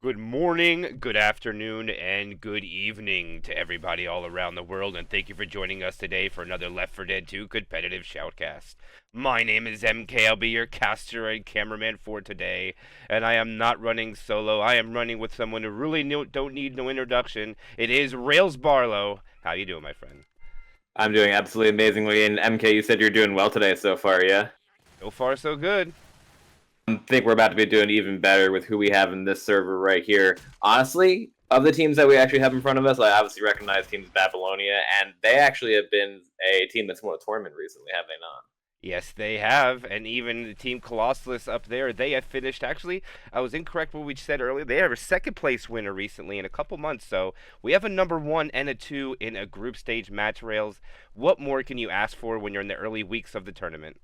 Good morning, good afternoon, and good evening to everybody all around the world, and thank you for joining us today for another Left 4 Dead 2 competitive shoutcast. My name is MK, I'll be your caster and cameraman for today, and I am not running solo, I am running with someone who really don't need no introduction. It is Rails Barlow. How you doing, my friend? I'm doing absolutely amazingly, and MK, you said you're doing well today so far, yeah? So far, so good. I think we're about to be doing even better with who we have in this server right here. Honestly, of the teams that we actually have in front of us, I obviously recognize teams Babylonia, and they actually have been a team that's won a tournament recently, have they not? Yes, they have, and even the team Colossus up there, they have finished. Actually, I was incorrect what we said earlier. They have a second place winner recently in a couple months, so we have a number one and a two in a group stage match. Rails. What more can you ask for when you're in the early weeks of the tournament?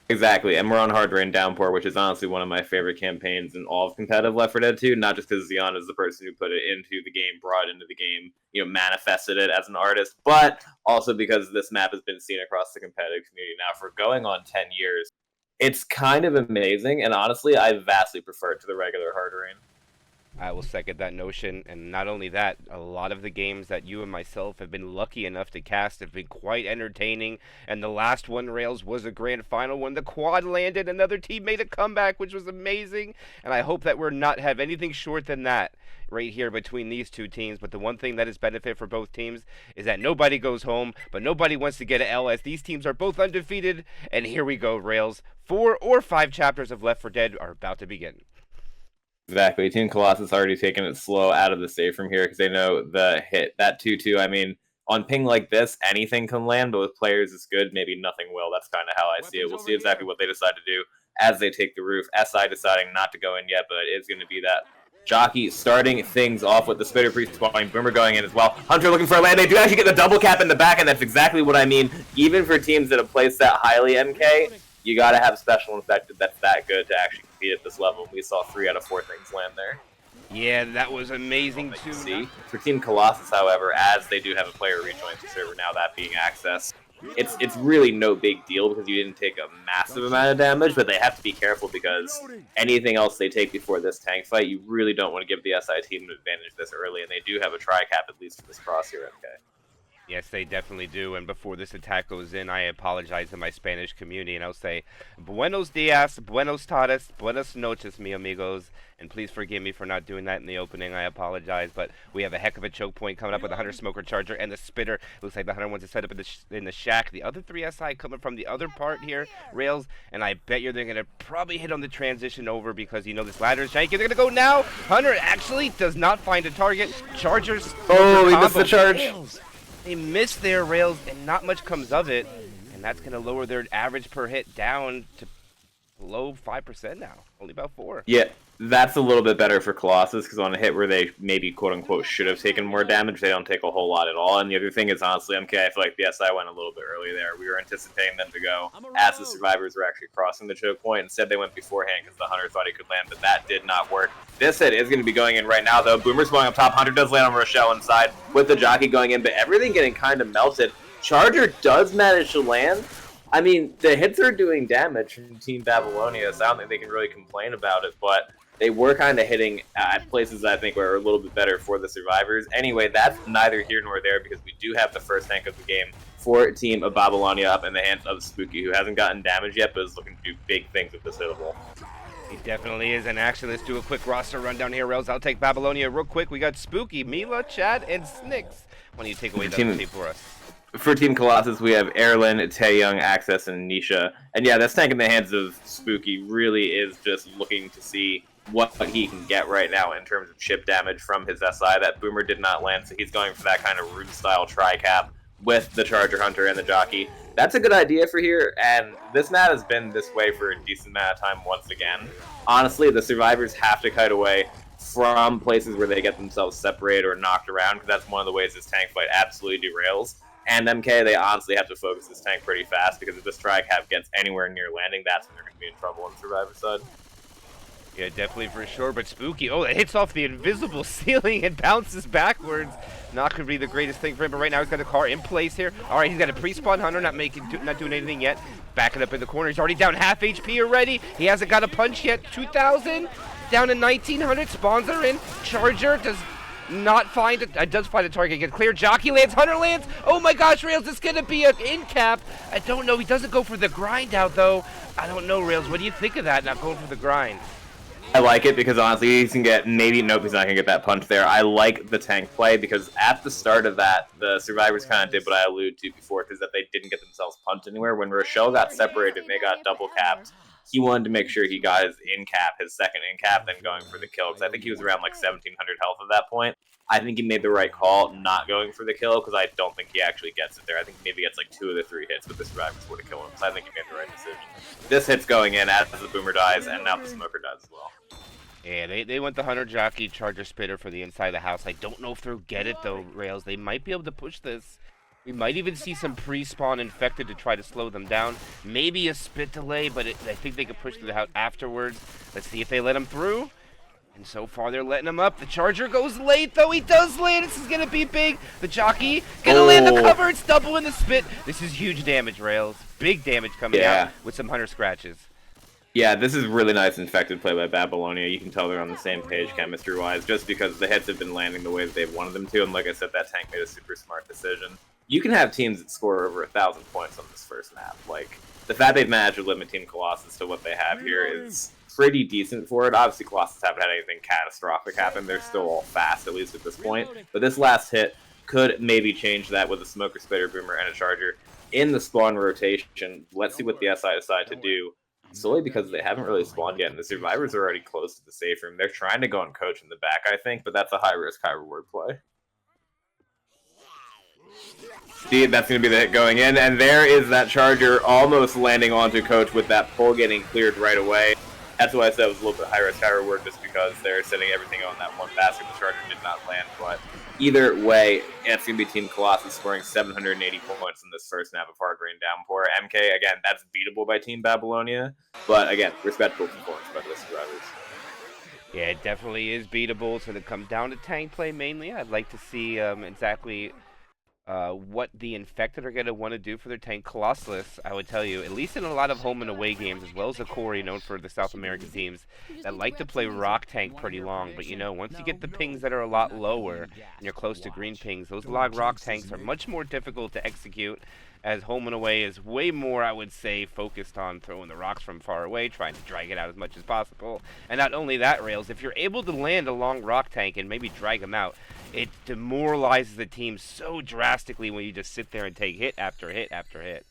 Exactly, and we're on Hard Rain Downpour, which is honestly one of my favorite campaigns in all of competitive Left 4 Dead 2, not just because Xeon is the person who put it into the game, brought it into the game, manifested it as an artist, but also because this map has been seen across the competitive community now for going on 10 years. It's kind of amazing, and honestly, I vastly prefer it to the regular Hard Rain. I will second that notion, and not only that, a lot of the games that you and myself have been lucky enough to cast have been quite entertaining, and the last one, Rails, was a grand final when the quad landed, another team made a comeback, which was amazing, and I hope that we're not have anything short than that right here between these two teams. But the one thing that is benefit for both teams is that nobody goes home, but nobody wants to get an L, as these teams are both undefeated, and here we go, Rails. 4 or 5 chapters of Left 4 Dead are about to begin. Exactly. Team Colossus already taking it slow out of the save from here because they know the hit, that 2-2. I mean, on ping like this, anything can land, but with players is good, maybe nothing will. That's kind of how I see it. We'll see exactly what they decide to do as they take the roof. SI deciding not to go in yet, but it's going to be that Jockey starting things off with the Spitter Priest spawning, Boomer going in as well. Hunter looking for a land. They do actually get the double cap in the back, and that's exactly what I mean. Even for teams that have placed that highly, MK, you got to have special infected that's that good to actually compete at this level. We saw 3 out of 4 things land there. Yeah, that was amazing too. See, for Team Colossus, however, as they do have a player rejoin the server now, that being Access, it's really no big deal because you didn't take a massive amount of damage, but they have to be careful because anything else they take before this tank fight, you really don't want to give the SI team an advantage this early, and they do have a tri-cap at least for this cross here, MK. Yes, they definitely do. And before this attack goes in, I apologize to my Spanish community, and I'll say, Buenos dias, buenos tardes, buenas noches, mi amigos. And please forgive me for not doing that in the opening. I apologize, but we have a heck of a choke point coming up with the Hunter Smoker Charger and the Spitter. Looks like the Hunter wants to set up in the shack. The other 3 SI coming from the other part here, Rails, and I bet you they're going to probably hit on the transition over because, this ladder is janky. They're going to go now. Hunter actually does not find a target. Chargers. Oh, he missed the charge. They missed their Rails, and not much comes of it, and that's going to lower their average per hit down to below 5% now, only about 4. Yeah, that's a little bit better for Colossus, because on a hit where they maybe, quote-unquote, should have taken more damage, they don't take a whole lot at all. And the other thing is, honestly, MK, I feel like the SI went a little bit early there. We were anticipating them to go as the survivors were actually crossing the choke point. Instead, they went beforehand because the Hunter thought he could land, but that did not work. This hit is going to be going in right now, though. Boomer's going up top. Hunter does land on Rochelle inside with the Jockey going in, but everything getting kind of melted. Charger does manage to land. I mean, the hits are doing damage from Team Babylonia, so I don't think they can really complain about it, but they were kind of hitting at places I think were a little bit better for the survivors. Anyway, that's neither here nor there because we do have the first tank of the game for Team of Babylonia up in the hands of Spooky, who hasn't gotten damage yet, but is looking to do big things with this hittable. He definitely is in action. Let's do a quick roster rundown here, Rails. I'll take Babylonia real quick. We got Spooky, Mila, Chad, and Snicks. Why don't you take away the team for us? For Team Colossus, we have Erlin, Taeyong, Access, and Nisha. And yeah, this tank in the hands of Spooky really is just looking to see what he can get right now in terms of chip damage from his SI. That Boomer did not land, so he's going for that kind of rune-style tri-cap with the Charger Hunter and the Jockey. That's a good idea for here, and this map has been this way for a decent amount of time once again. Honestly, the survivors have to kite away from places where they get themselves separated or knocked around, because that's one of the ways this tank fight absolutely derails. And MK, they honestly have to focus this tank pretty fast, because if this tri-cap gets anywhere near landing, that's when they're going to be in trouble on the survivor side. Yeah, definitely for sure, but Spooky, it hits off the invisible ceiling and bounces backwards. Not going to be the greatest thing for him, but right now he's got a car in place here. All right, he's got a pre-spawn Hunter, not doing anything yet. Backing up in the corner, he's already down half HP already. He hasn't got a punch yet, 2,000. down to 1900. Spawns are in. Charger does not find it. Does find a target. Gets clear. Jockey lands. Hunter lands. Oh my gosh, Rails, this is going to be an in cap. I don't know. He doesn't go for the grind out, though. I don't know, Rails. What do you think of that, not going for the grind? I like it because honestly, he can get nope, he's not gonna get that punch there. I like the tank play because at the start of that, the survivors kind of did what I alluded to before, because that they didn't get themselves punched anywhere. When Rochelle got separated and they got double capped, he wanted to make sure he got his in cap, his second in cap, then going for the kill. Because I think he was around like 1700 health at that point. I think he made the right call not going for the kill because I don't think he actually gets it there. I think maybe gets like 2 of the 3 hits, but the survivors would have killed him. So I think he made the right decision. This hit's going in as the boomer dies, and now the smoker dies as well. Yeah, they went the Hunter Jockey Charger Spitter for the inside of the house. I don't know if they'll get it, though, Rails. They might be able to push this. We might even see some pre-spawn infected to try to slow them down. Maybe a spit delay, but I think they could push the house afterwards. Let's see if they let him through. And so far, they're letting him up. The Charger goes late, though. He does land. This is going to be big. The Jockey going to land the cover. It's double in the spit. This is huge damage, Rails. Big damage coming out with some Hunter scratches. Yeah, this is really nice infected play by Babylonia. You can tell they're on the same page chemistry-wise, just because the hits have been landing the way that they've wanted them to. And like I said, that tank made a super smart decision. You can have teams that score over 1,000 points on this first map. Like, the fact they've managed to limit Team Colossus to what they have here is pretty decent for it. Obviously, Colossus haven't had anything catastrophic happen. They're still all fast, at least at this point. But this last hit could maybe change that with a Smoker, Spitter, Boomer, and a Charger in the spawn rotation. Let's see what the SI decide to do. Solely because they haven't really spawned yet, and the survivors are already close to the safe room. They're trying to go and coach in the back, I think, but that's a high-risk, high-reward play. See, that's going to be the hit going in, and there is that Charger almost landing onto coach with that pull getting cleared right away. That's why I said it was a little bit high-risk, high-reward, just because they're sending everything on that one basket. The Charger did not land, but either way, it's going to be Team Colossus scoring 780 points in this first map of Hard Rain Downpour. MK, again, that's beatable by Team Babylonia, but again, respectable performance by the survivors. Yeah, it definitely is beatable. It's going to come down to tank play mainly. I'd like to see exactly what the Infected are going to want to do for their tank. Colossus, I would tell you, at least in a lot of home and away games, as well as the Corey, known for the South American teams, that like to play rock tank pretty long. But, you know, once you get the pings that are a lot lower and you're close to green pings, those log rock tanks are much more difficult to execute, as home and away is way more, I would say, focused on throwing the rocks from far away, trying to drag it out as much as possible. And not only that, Rails, if you're able to land a long rock tank and maybe drag them out, it demoralizes the team so drastically when you just sit there and take hit after hit after hit.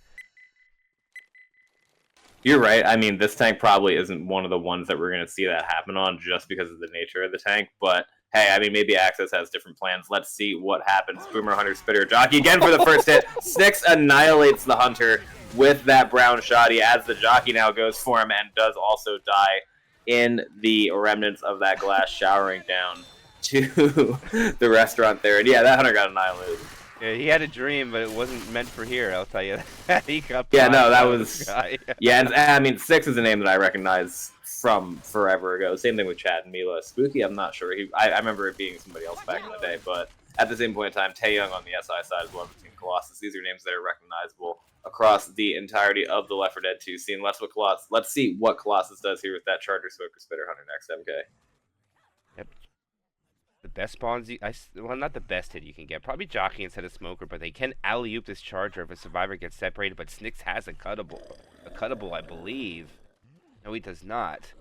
You're right. I mean, this tank probably isn't one of the ones that we're going to see that happen on just because of the nature of the tank, but hey, I mean, maybe Access has different plans. Let's see what happens. Boomer, Hunter, Spitter, Jockey again for the first hit. Six annihilates the Hunter with that brown shotty as the Jockey now goes for him and does also die in the remnants of that glass showering down to the restaurant there. And yeah, that Hunter got annihilated. Yeah, he had a dream, but it wasn't meant for here, I'll tell you that. He got yeah, no, that was... yeah, and, I mean, Six is a name that I recognize from forever ago. Same thing with Chad and Mila. Spooky, I'm not sure. I remember it being somebody else back in the day, but at the same point in time, Taeyong on the SI side as well as Team Colossus. These are names that are recognizable across the entirety of the Left 4 Dead 2 scene. Let's see what Colossus does here with that Charger, Smoker, Spitter, Hunter next, MK. Yep. The best spawns, well, not the best hit you can get. Probably Jockey instead of Smoker, but they can alley-oop this Charger if a survivor gets separated, but Snicks has a cuttable. A cuttable, I believe. No, he does not.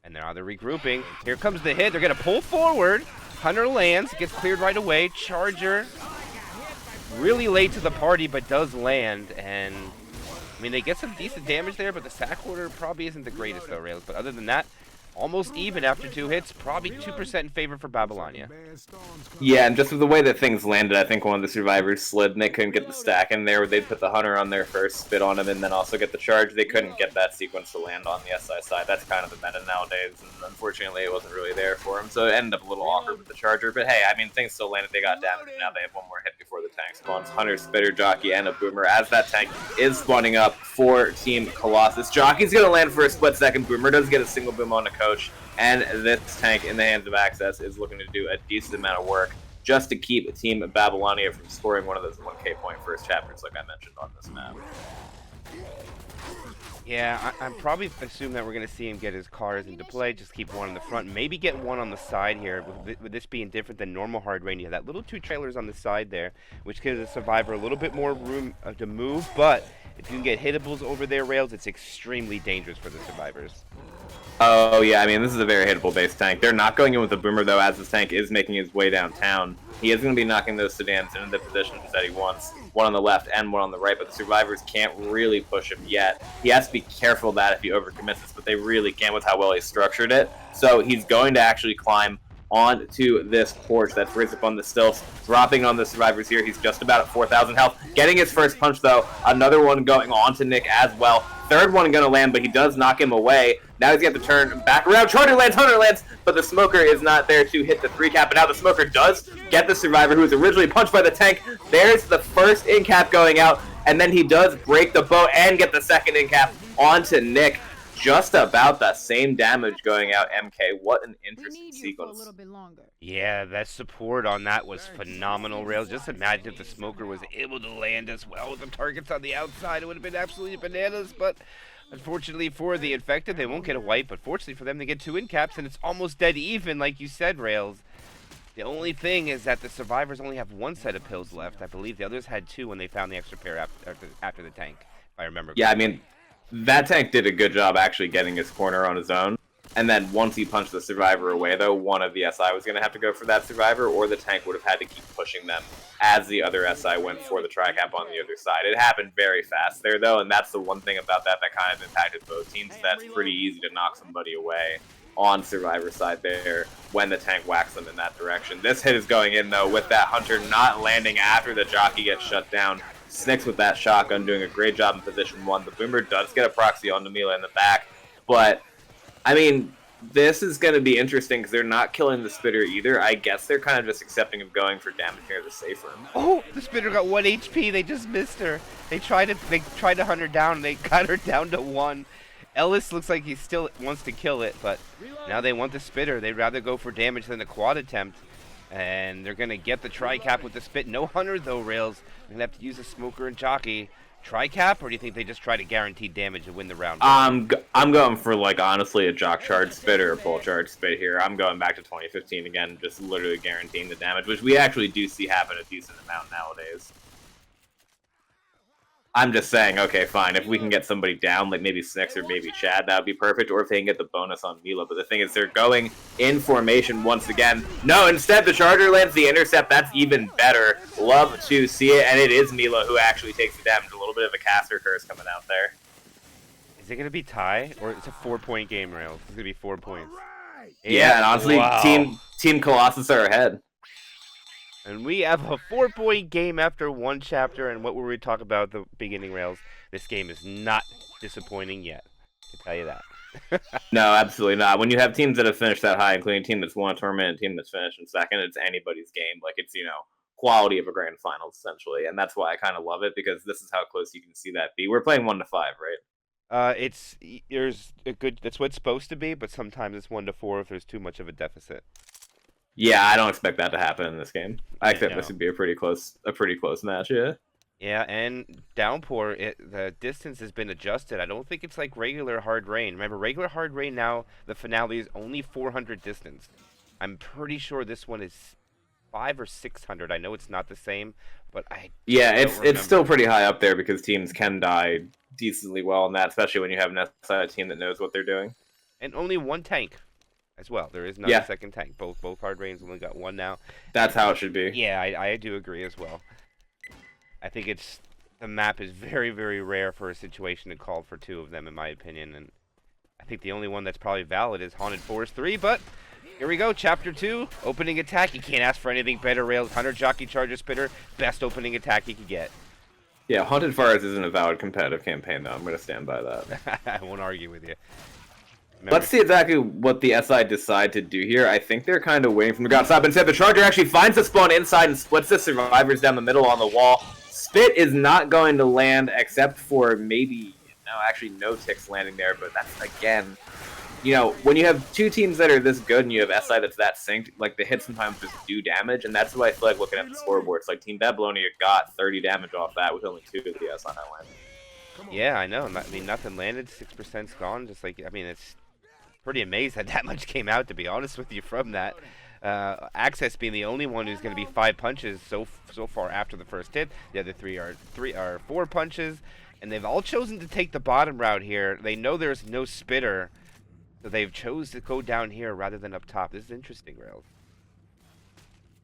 And now they're regrouping. Here comes the hit. They're going to pull forward. Hunter lands, gets cleared right away. Charger, really late to the party, but does land. And, I mean, they get some decent damage there, but the sack order probably isn't the greatest, though, Rails. But other than that, almost even after 2 hits, probably 2% in favor for Babylonia. Yeah, and just with the way that things landed, I think one of the survivors slid and they couldn't get the stack in there. They'd put the Hunter on there first, spit on him, and then also get the charge. They couldn't get that sequence to land on the SI side. That's kind of the meta nowadays, and unfortunately it wasn't really there for him, so it ended up a little awkward with the Charger. But hey, I mean, things still landed. They got damage, and now they have one more hit before the tank spawns. Hunter, Spitter, Jockey, and a Boomer as that tank is spawning up for Team Colossus. Jockey's going to land for a split second. Boomer does get a single boom on the coach. And this tank in the hands of Access is looking to do a decent amount of work just to keep Team Babylonia from scoring one of those 1K point first chapters like I mentioned on this map. Yeah, I'm probably assume that we're going to see him get his cars into play, just keep one in the front, maybe get one on the side here, with this being different than normal hard rain. You have that little 2 trailers on the side there, which gives the Survivor a little bit more room to move, but if you can get hitables over their rails, it's extremely dangerous for the Survivors. Oh, yeah, I mean, this is a very hittable base tank. They're not going in with the Boomer, though, as this tank is making his way downtown. He is going to be knocking those sedans into the positions that he wants, one on the left and one on the right, but the Survivors can't really push him yet. He has to be careful of that if he overcommits this, but they really can't with how well he structured it. So he's going to actually climb onto this porch that's raised up on the stilts, dropping on the Survivors here. He's just about at 4,000 health. Getting his first punch, though. Another one going on to Nick as well. Third one going to land, but he does knock him away. Now he's going to have to turn back around. Hunter lands, but the Smoker is not there to hit the 3 cap. But now the Smoker does get the Survivor, who was originally punched by the tank. There's the first in cap going out, and then he does break the bow and get the second in cap onto Nick. Just about the same damage going out, MK. What an interesting sequence. Yeah, that support on that was phenomenal, Rails. Just imagine if the Smoker was able to land as well with the targets on the outside. It would have been absolutely bananas, but unfortunately for the Infected, they won't get a wipe. But fortunately for them, they get 2 in caps, and it's almost dead even, like you said, Rails. The only thing is that the Survivors only have 1 set of pills left. I believe the others had 2 when they found the extra pair after the tank, if I remember correctly. Yeah, I mean, that tank did a good job actually getting his corner on his own. And then once he punched the Survivor away, though, one of the SI was going to have to go for that Survivor, or the tank would have had to keep pushing them as the other SI went for the tri-cap on the other side. It happened very fast there, though, and that's the one thing about that kind of impacted both teams. That's pretty easy to knock somebody away on Survivor side there when the tank whacks them in that direction. This hit is going in, though, with that Hunter not landing after the jockey gets shut down. Snicks with that shotgun, doing a great job in position 1. The Boomer does get a proxy onto Mila in the back, but I mean, this is going to be interesting because they're not killing the Spitter either. I guess they're kind of just accepting of going for damage near the safe room. Oh, the Spitter got 1 HP. They just missed her. They tried to hunt her down, and they got her down to 1. Ellis looks like he still wants to kill it, but now they want the Spitter. They'd rather go for damage than the quad attempt. And they're going to get the tri-cap with the spit. No Hunter, though, Rails. They're going to have to use a Smoker and Jockey. Tri-cap, or do you think they just try to guarantee damage and win the round? I'm going for, like, honestly, a Jock Charge Spit or a Pull Charge Spit here. I'm going back to 2015 again, just literally guaranteeing the damage, which we actually do see happen a decent amount nowadays. I'm just saying, okay, fine, if we can get somebody down, like maybe Snicks or maybe Chad, that would be perfect, or if they can get the bonus on Mila. But the thing is, they're going in formation once again. No, instead, the Charger lands the intercept. That's even better. Love to see it, and it is Mila who actually takes the damage. A little bit of a caster curse coming out there. Is it going to be tie, or it's a 4-point game, Rails? It's going to be 4 points. Yeah, and honestly, wow. Team Colossus are ahead. And we have a 4-point game after 1 chapter, and what were we talking about at the beginning, Rails? This game is not disappointing yet. I can tell you that. No, absolutely not. When you have teams that have finished that high, including a team that's won a tournament and a team that's finished in second, it's anybody's game. Like, it's, quality of a grand finals, essentially. And that's why I kind of love it, because this is how close you can see that be. We're playing 1-5, right? That's what it's supposed to be, but sometimes it's 1-4 if there's too much of a deficit. Yeah, I don't expect that to happen in this game. I think this would be a pretty close match, yeah. Yeah, and Downpour, the distance has been adjusted. I don't think it's like regular hard rain. Remember, regular hard rain now, the finale is only 400 distance. I'm pretty sure this one is 500 or 600. I know it's not the same, but it's still pretty high up there because teams can die decently well in that, especially when you have an SI team that knows what they're doing. And only 1 tank as well. There is not a second tank. Both hard rains only got 1 now. That's how it should be. Yeah, I do agree as well. I think the map is very, very rare for a situation to call for 2 of them, in my opinion, and I think the only one that's probably valid is Haunted Forest 3, but here we go, Chapter 2, opening attack. You can't ask for anything better, Rails. Hunter, Jockey, Charger, Spitter, best opening attack you could get. Yeah, Haunted Forest isn't a valid competitive campaign, though. I'm going to stand by that. I won't argue with you. Let's see exactly what the SI decide to do here. I think they're kind of waiting from the ground stop. Instead, the Charger actually finds the spawn inside and splits the Survivors down the middle on the wall. Spit is not going to land except for maybe, no ticks landing there, but that's, again, when you have 2 teams that are this good and you have SI that's that synced, like, the hits sometimes just do damage, and that's why I feel like looking at the scoreboard. It's like Team Babylonia got 30 damage off that with only 2 of the SI landing. Yeah, I know. I mean, nothing landed. 6%'s gone. Just like, I mean, it's pretty amazed that much came out, to be honest with you, from that. Access being the only one who's going to be 5 punches so far after the first hit. The other three are 4 punches, and they've all chosen to take the bottom route here. They know there's no spitter, so they've chose to go down here rather than up top. This is interesting, Rails.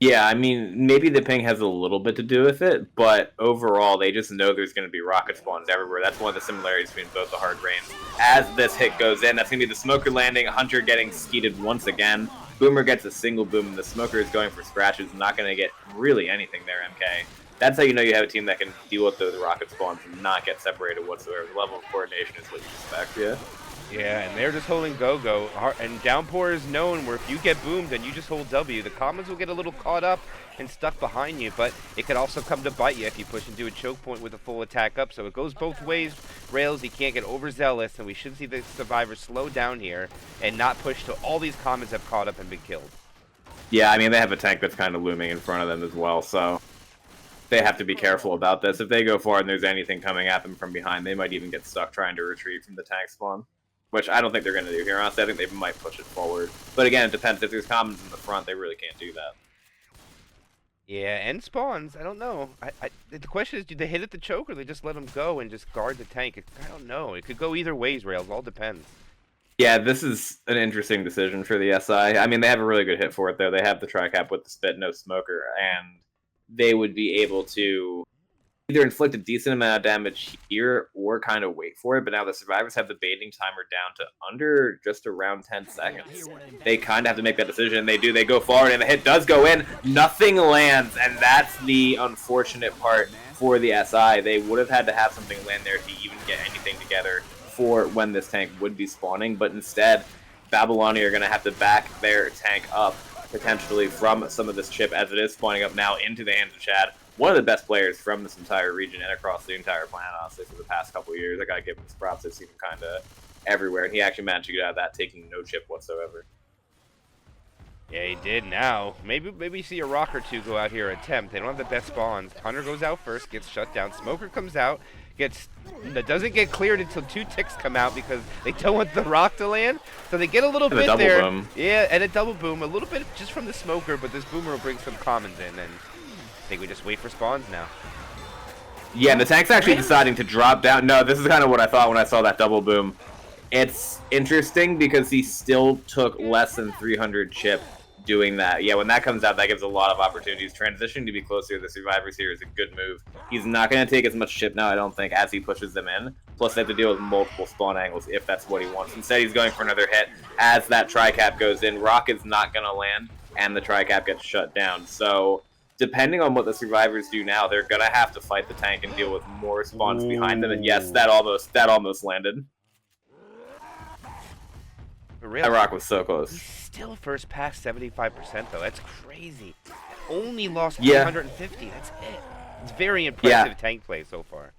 Yeah, I mean, maybe the ping has a little bit to do with it, but overall, they just know there's going to be rocket spawns everywhere. That's one of the similarities between both the hard rains. As this hit goes in, that's going to be the Smoker landing, Hunter getting skeeted once again. Boomer gets a single boom, and the Smoker is going for scratches, not going to get really anything there, MK. That's how you know you have a team that can deal with those rocket spawns and not get separated whatsoever. The level of coordination is what you expect, yeah? Yeah, and they're just holding go-go. And Downpour is known where if you get boomed and you just hold W, the commons will get a little caught up and stuck behind you, but it could also come to bite you if you push into a choke point with a full attack up. So it goes both ways. Rails, he can't get overzealous, and we should see the survivors slow down here and not push till all these commons have caught up and been killed. Yeah, I mean, they have a tank that's kind of looming in front of them as well, so they have to be careful about this. If they go forward and there's anything coming at them from behind, they might even get stuck trying to retreat from the tank spawn. Which I don't think they're going to do here. Honestly, I think they might push it forward. But again, it depends. If there's commons in the front, they really can't do that. Yeah, and spawns. I don't know. The question is, do they hit at the choke or they just let them go and just guard the tank? I don't know. It could go either ways, Rails. All depends. Yeah, this is an interesting decision for the SI. I mean, they have a really good hit for it, though. They have the tri-cap with the spit, no smoker, and they would be able to either inflict a decent amount of damage here or kind of wait for it, but now the survivors have the baiting timer down to under just around 10 seconds. They kind of have to make that decision. They do. They go forward, and the hit does go in. Nothing lands, and that's the unfortunate part for the SI. They would have had to have something land there to even get anything together for when this tank would be spawning, but instead, Babylonia are going to have to back their tank up, potentially from some of this chip, as it is spawning up now into the hands of Chad. One of the best players from this entire region and across the entire planet, honestly, for the past couple of years. I gotta give him his props. I've seen him kind of everywhere, and he actually managed to get out of that taking no chip whatsoever. Yeah, he did now. Maybe see a rock or two go out here attempt. They don't have the best spawns. Hunter goes out first, gets shut down. Smoker comes out, doesn't get cleared until 2 ticks come out because they don't want the rock to land. So they get a little bit there. Boom. Yeah, and a double boom. A little bit just from the Smoker, but this Boomer will bring some commons in, and I think we just wait for spawns now. Yeah, and the tank's actually deciding to drop down. No, this is kind of what I thought when I saw that double boom. It's interesting because he still took less than 300 chip doing that. Yeah, when that comes out, that gives a lot of opportunities. Transitioning to be closer to the survivors here is a good move. He's not going to take as much chip now, I don't think, as he pushes them in. Plus, they have to deal with multiple spawn angles if that's what he wants. Instead, he's going for another hit. As that tri-cap goes in, Rock is not going to land, and the tri-cap gets shut down. So depending on what the survivors do now, they're gonna have to fight the tank and deal with more spawns behind them. And yes, that almost landed. That rock was so close. He's still first past 75% though. That's crazy. Only lost 150. That's it. It's very impressive tank play so far.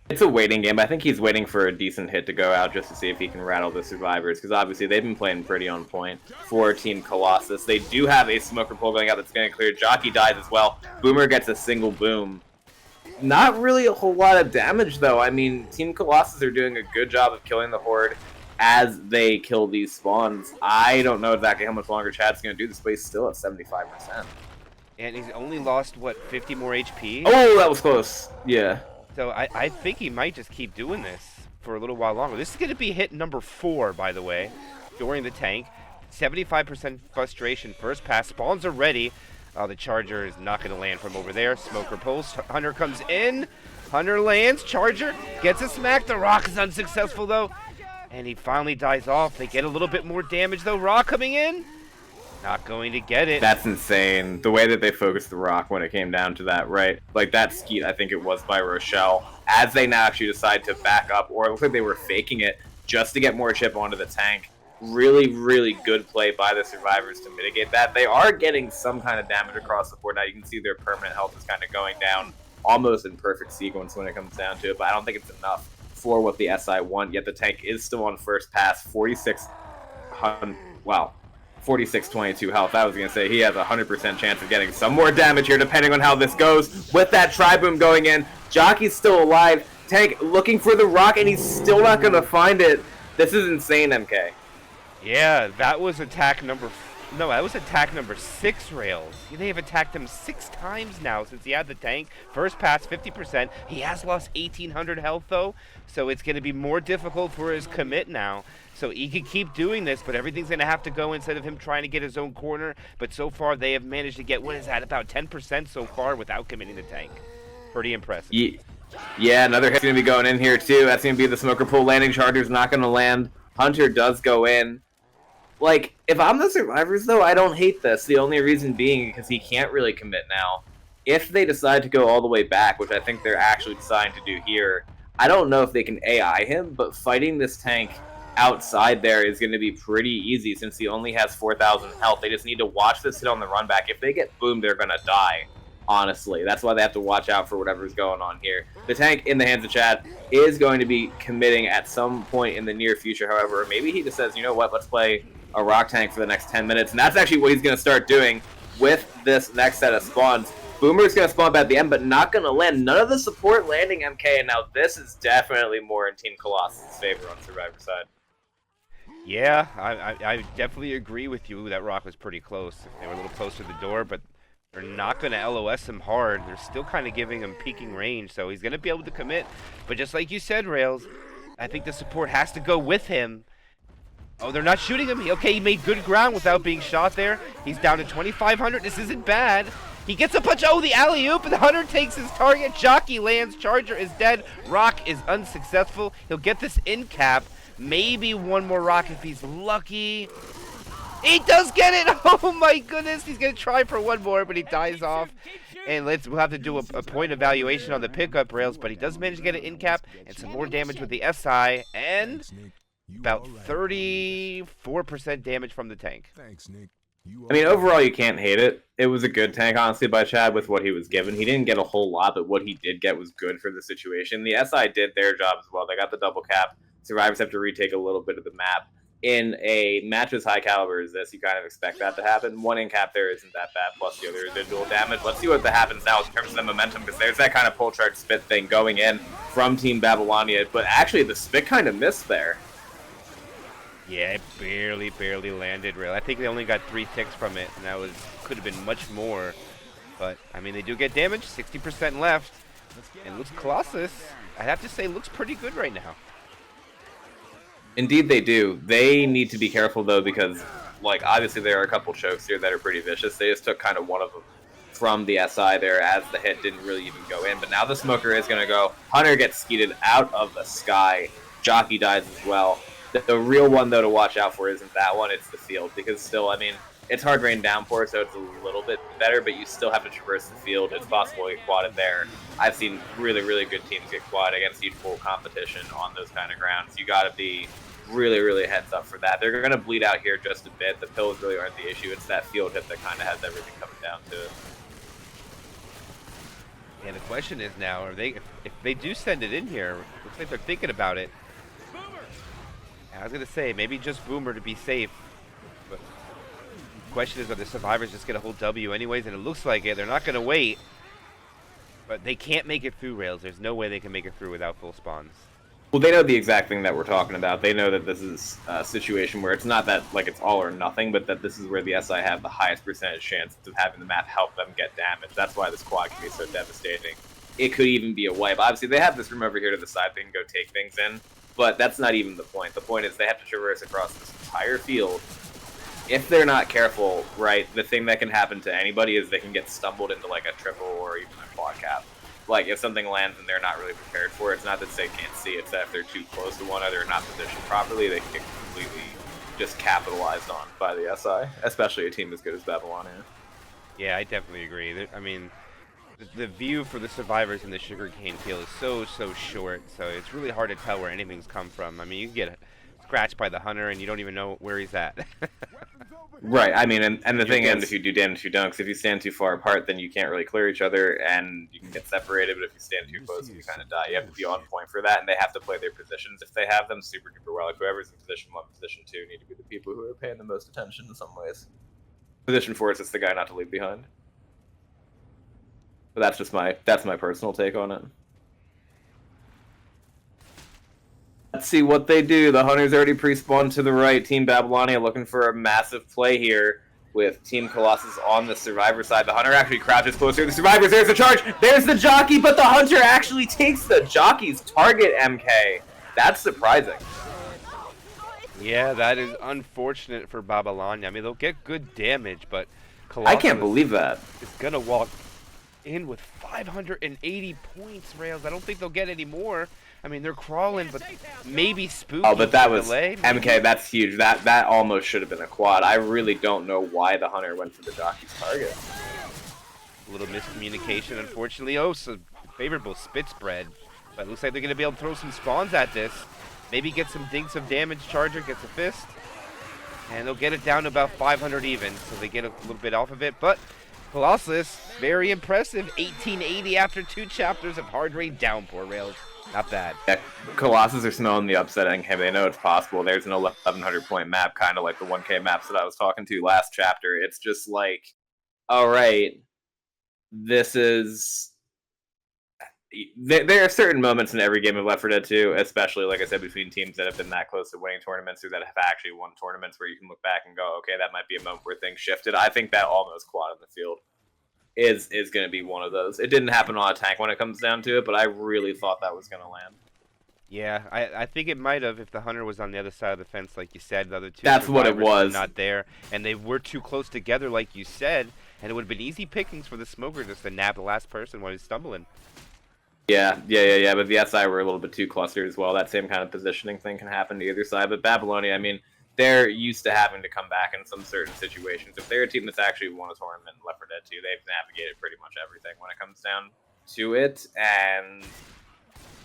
It's a waiting game. I think he's waiting for a decent hit to go out just to see if he can rattle the survivors, because obviously they've been playing pretty on point for Team Colossus. They do have a smoker pole going out that's going to clear. Jockey dies as well. Boomer gets a single boom. Not really a whole lot of damage, though. I mean, Team Colossus are doing a good job of killing the Horde as they kill these spawns. I don't know exactly how much longer Chad's going to do this, but he's still at 75%. And he's only lost, what, 50 more HP? Oh, that was close. Yeah. So I think he might just keep doing this for a little while longer. This is going to be hit number 4, by the way, during the tank. 75% frustration. First pass. Spawns are ready. The Charger is not going to land from over there. Smoker pulls. Hunter comes in. Hunter lands. Charger gets a smack. The Rock is unsuccessful, though. And he finally dies off. They get a little bit more damage, though. Rock coming in. Not going to get it. That's insane. The way that they focused the Rock when it came down to that, right? Like that skeet, I think it was by Rochelle. As they now actually decide to back up, or it looks like they were faking it just to get more chip onto the tank. Really, really good play by the survivors to mitigate that. They are getting some kind of damage across the board. Now you can see their permanent health is kind of going down almost in perfect sequence when it comes down to it, but I don't think it's enough for what the SI want. Yet the tank is still on first pass. 4622 health. I was going to say he has a 100% chance of getting some more damage here depending on how this goes. With that tri-boom going in, Jockey's still alive. Tank looking for the rock, and he's still not going to find it. This is insane, MK. Yeah, that was attack number... No, that was attack number 6, Rails. They have attacked him 6 times now since he had the tank. First pass, 50%. He has lost 1,800 health, though, so it's going to be more difficult for his commit now. So he could keep doing this, but everything's going to have to go instead of him trying to get his own corner. But so far, they have managed to get, what is that, about 10% so far without committing the tank. Pretty impressive. Yeah, another hit's going to be going in here, too. That's going to be the smoker pull landing. Charger's not going to land. Hunter does go in. Like, if I'm the survivors, though, I don't hate this. The only reason being because he can't really commit now. If they decide to go all the way back, which I think they're actually deciding to do here, I don't know if they can AI him, but fighting this tank outside there is going to be pretty easy since he only has 4,000 health. They just need to watch this hit on the run back. If they get boomed, they're going to die. Honestly, that's why they have to watch out for whatever's going on here. The tank in the hands of Chad is going to be committing at some point in the near future, however. Maybe he just says, you know what, let's play a rock tank for the next 10 minutes. And that's actually what he's going to start doing with this next set of spawns. Boomer's going to spawn back at the end, but not going to land. None of the support landing MK, and now this is definitely more in Team Colossus' favor on Survivor side. Yeah, I definitely agree with you. That rock was pretty close. They were a little close to the door, but they're not going to LOS him hard. They're still kind of giving him peeking range, so he's going to be able to commit. But just like you said, Rails, I think the support has to go with him. Oh, they're not shooting him. Okay, he made good ground without being shot there. He's down to 2,500. This isn't bad. He gets a punch. Oh, the alley-oop, and the Hunter takes his target. Jockey lands. Charger is dead. Rock is unsuccessful. He'll get this in cap. Maybe one more rock if he's lucky. He does get it! Oh my goodness! He's gonna try for one more, but he dies off. And we'll have to do a point evaluation on the pickup Rails, but he does manage to get an in cap and some more damage with the SI, and about 34% damage from the tank. I mean, overall, you can't hate it. It was a good tank, honestly, by Chad with what he was given. He didn't get a whole lot, but what he did get was good for the situation. The SI did their job as well. They got the double cap. Survivors have to retake a little bit of the map. In a match as high caliber as this, you kind of expect that to happen. One in cap there isn't that bad, plus the other residual damage. Let's see what happens now in terms of the momentum, because there's that kind of pull charge spit thing going in from Team Babylonia, but actually the spit kind of missed there. Yeah, it barely landed, Rail. I think they only got 3 ticks from it, and that could have been much more. But, I mean, they do get damage, 60% left. And looks Colossus, I have to say, looks pretty good right now. Indeed they do. They need to be careful, though, because, like, obviously there are a couple chokes here that are pretty vicious. They just took kind of one of them from the SI there as the hit didn't really even go in. But now the smoker is going to go. Hunter gets skeeted out of the sky. Jockey dies as well. The real one, though, to watch out for isn't that one. It's the field, because still, I mean, it's hard rain downpour, so it's a little bit better, but you still have to traverse the field. It's possible to get quadded there. I've seen really good teams get quad against equal competition on those kind of grounds. You got to be really heads up for that. They're going to bleed out here just a bit. The pills really aren't the issue. It's that field hit that kind of has everything coming down to it. Yeah, the question is now, if they do send it in here, looks like they're thinking about it. I was going to say, maybe just Boomer to be safe. But the question is, are the survivors just going to hold W anyways? And it looks like it. They're not going to wait. But they can't make it through, Rails. There's no way they can make it through without full spawns. Well, they know the exact thing that we're talking about. They know that this is a situation where it's not that like it's all or nothing, but that this is where the SI have the highest percentage chance of having the map help them get damage. That's why this quad can be so devastating. It could even be a wipe. Obviously, they have this room over here to the side they can go take things in, but that's not even the point. The point is they have to traverse across this entire field. If they're not careful, right, the thing that can happen to anybody is they can get stumbled into like a triple or even a quad cap. Like, if something lands and they're not really prepared for it, it's not that they can't see, it's that if they're too close to one another or not positioned properly, they can get completely just capitalized on by the SI, especially a team as good as Babylonia. Yeah, I definitely agree. I mean, the view for the survivors in the sugarcane field is so short, so it's really hard to tell where anything's come from. I mean, you can get scratched by the Hunter and you don't even know where he's at. Right, I mean, and the thing is, if you do damage, you don't, because if you stand too far apart, then you can't really clear each other, and you can get separated, but if you stand too close, you kind of die. You have to be on point for that, and they have to play their positions. If they have them super duper well, like whoever's in position 1, position 2, need to be the people who are paying the most attention in some ways. Position 4 is just the guy not to leave behind. But that's just that's my personal take on it. Let's see what they do. The Hunter's already pre-spawned to the right. Team Babylonia looking for a massive play here with Team Colossus on the Survivor side. The Hunter actually crouches closer to the Survivors. There's the charge. There's the Jockey, but the Hunter actually takes the Jockey's target, MK. That's surprising. Yeah, that is unfortunate for Babylonia. I mean, they'll get good damage, but Colossus I can't believe that. is going to walk in with 580 points, Rails. I don't think they'll get any more. I mean, they're crawling, but maybe Spooky. Oh, but that was delay, MK. That's huge. That almost should have been a quad. I really don't know why the Hunter went for the Jockey's target. A little miscommunication, unfortunately. Oh, so favorable spit spread. But it looks like they're going to be able to throw some spawns at this. Maybe get some dinks of damage. Charger gets a fist. And they'll get it down to about 500 even. So they get a little bit off of it. But Colossus, very impressive. 1880 after 2 chapters of hard raid downpour, Rails. Not bad. Yeah, Colossus are smelling the upset, and they know it's possible. There's an 1100-point map, kind of like the 1K maps that I was talking to last chapter. It's just like, all right, this is... There are certain moments in every game of Left 4 Dead 2, especially, like I said, between teams that have been that close to winning tournaments or that have actually won tournaments where you can look back and go, okay, that might be a moment where things shifted. I think that almost quad in the field is going to be one of those. It didn't happen on a tank when it comes down to it, but I really thought that was going to land. Yeah, I think it might have if the Hunter was on the other side of the fence, like you said. The other two That's what it was. Were not there, and they were too close together, like you said, and it would have been easy pickings for the Smoker just to nab the last person while he's stumbling. Yeah, but the SI were a little bit too clustered as well. That same kind of positioning thing can happen to either side, but Babylonia, I mean, they're used to having to come back in some certain situations. If they're a team that's actually won a tournament in Left 4 Dead 2, they've navigated pretty much everything when it comes down to it. And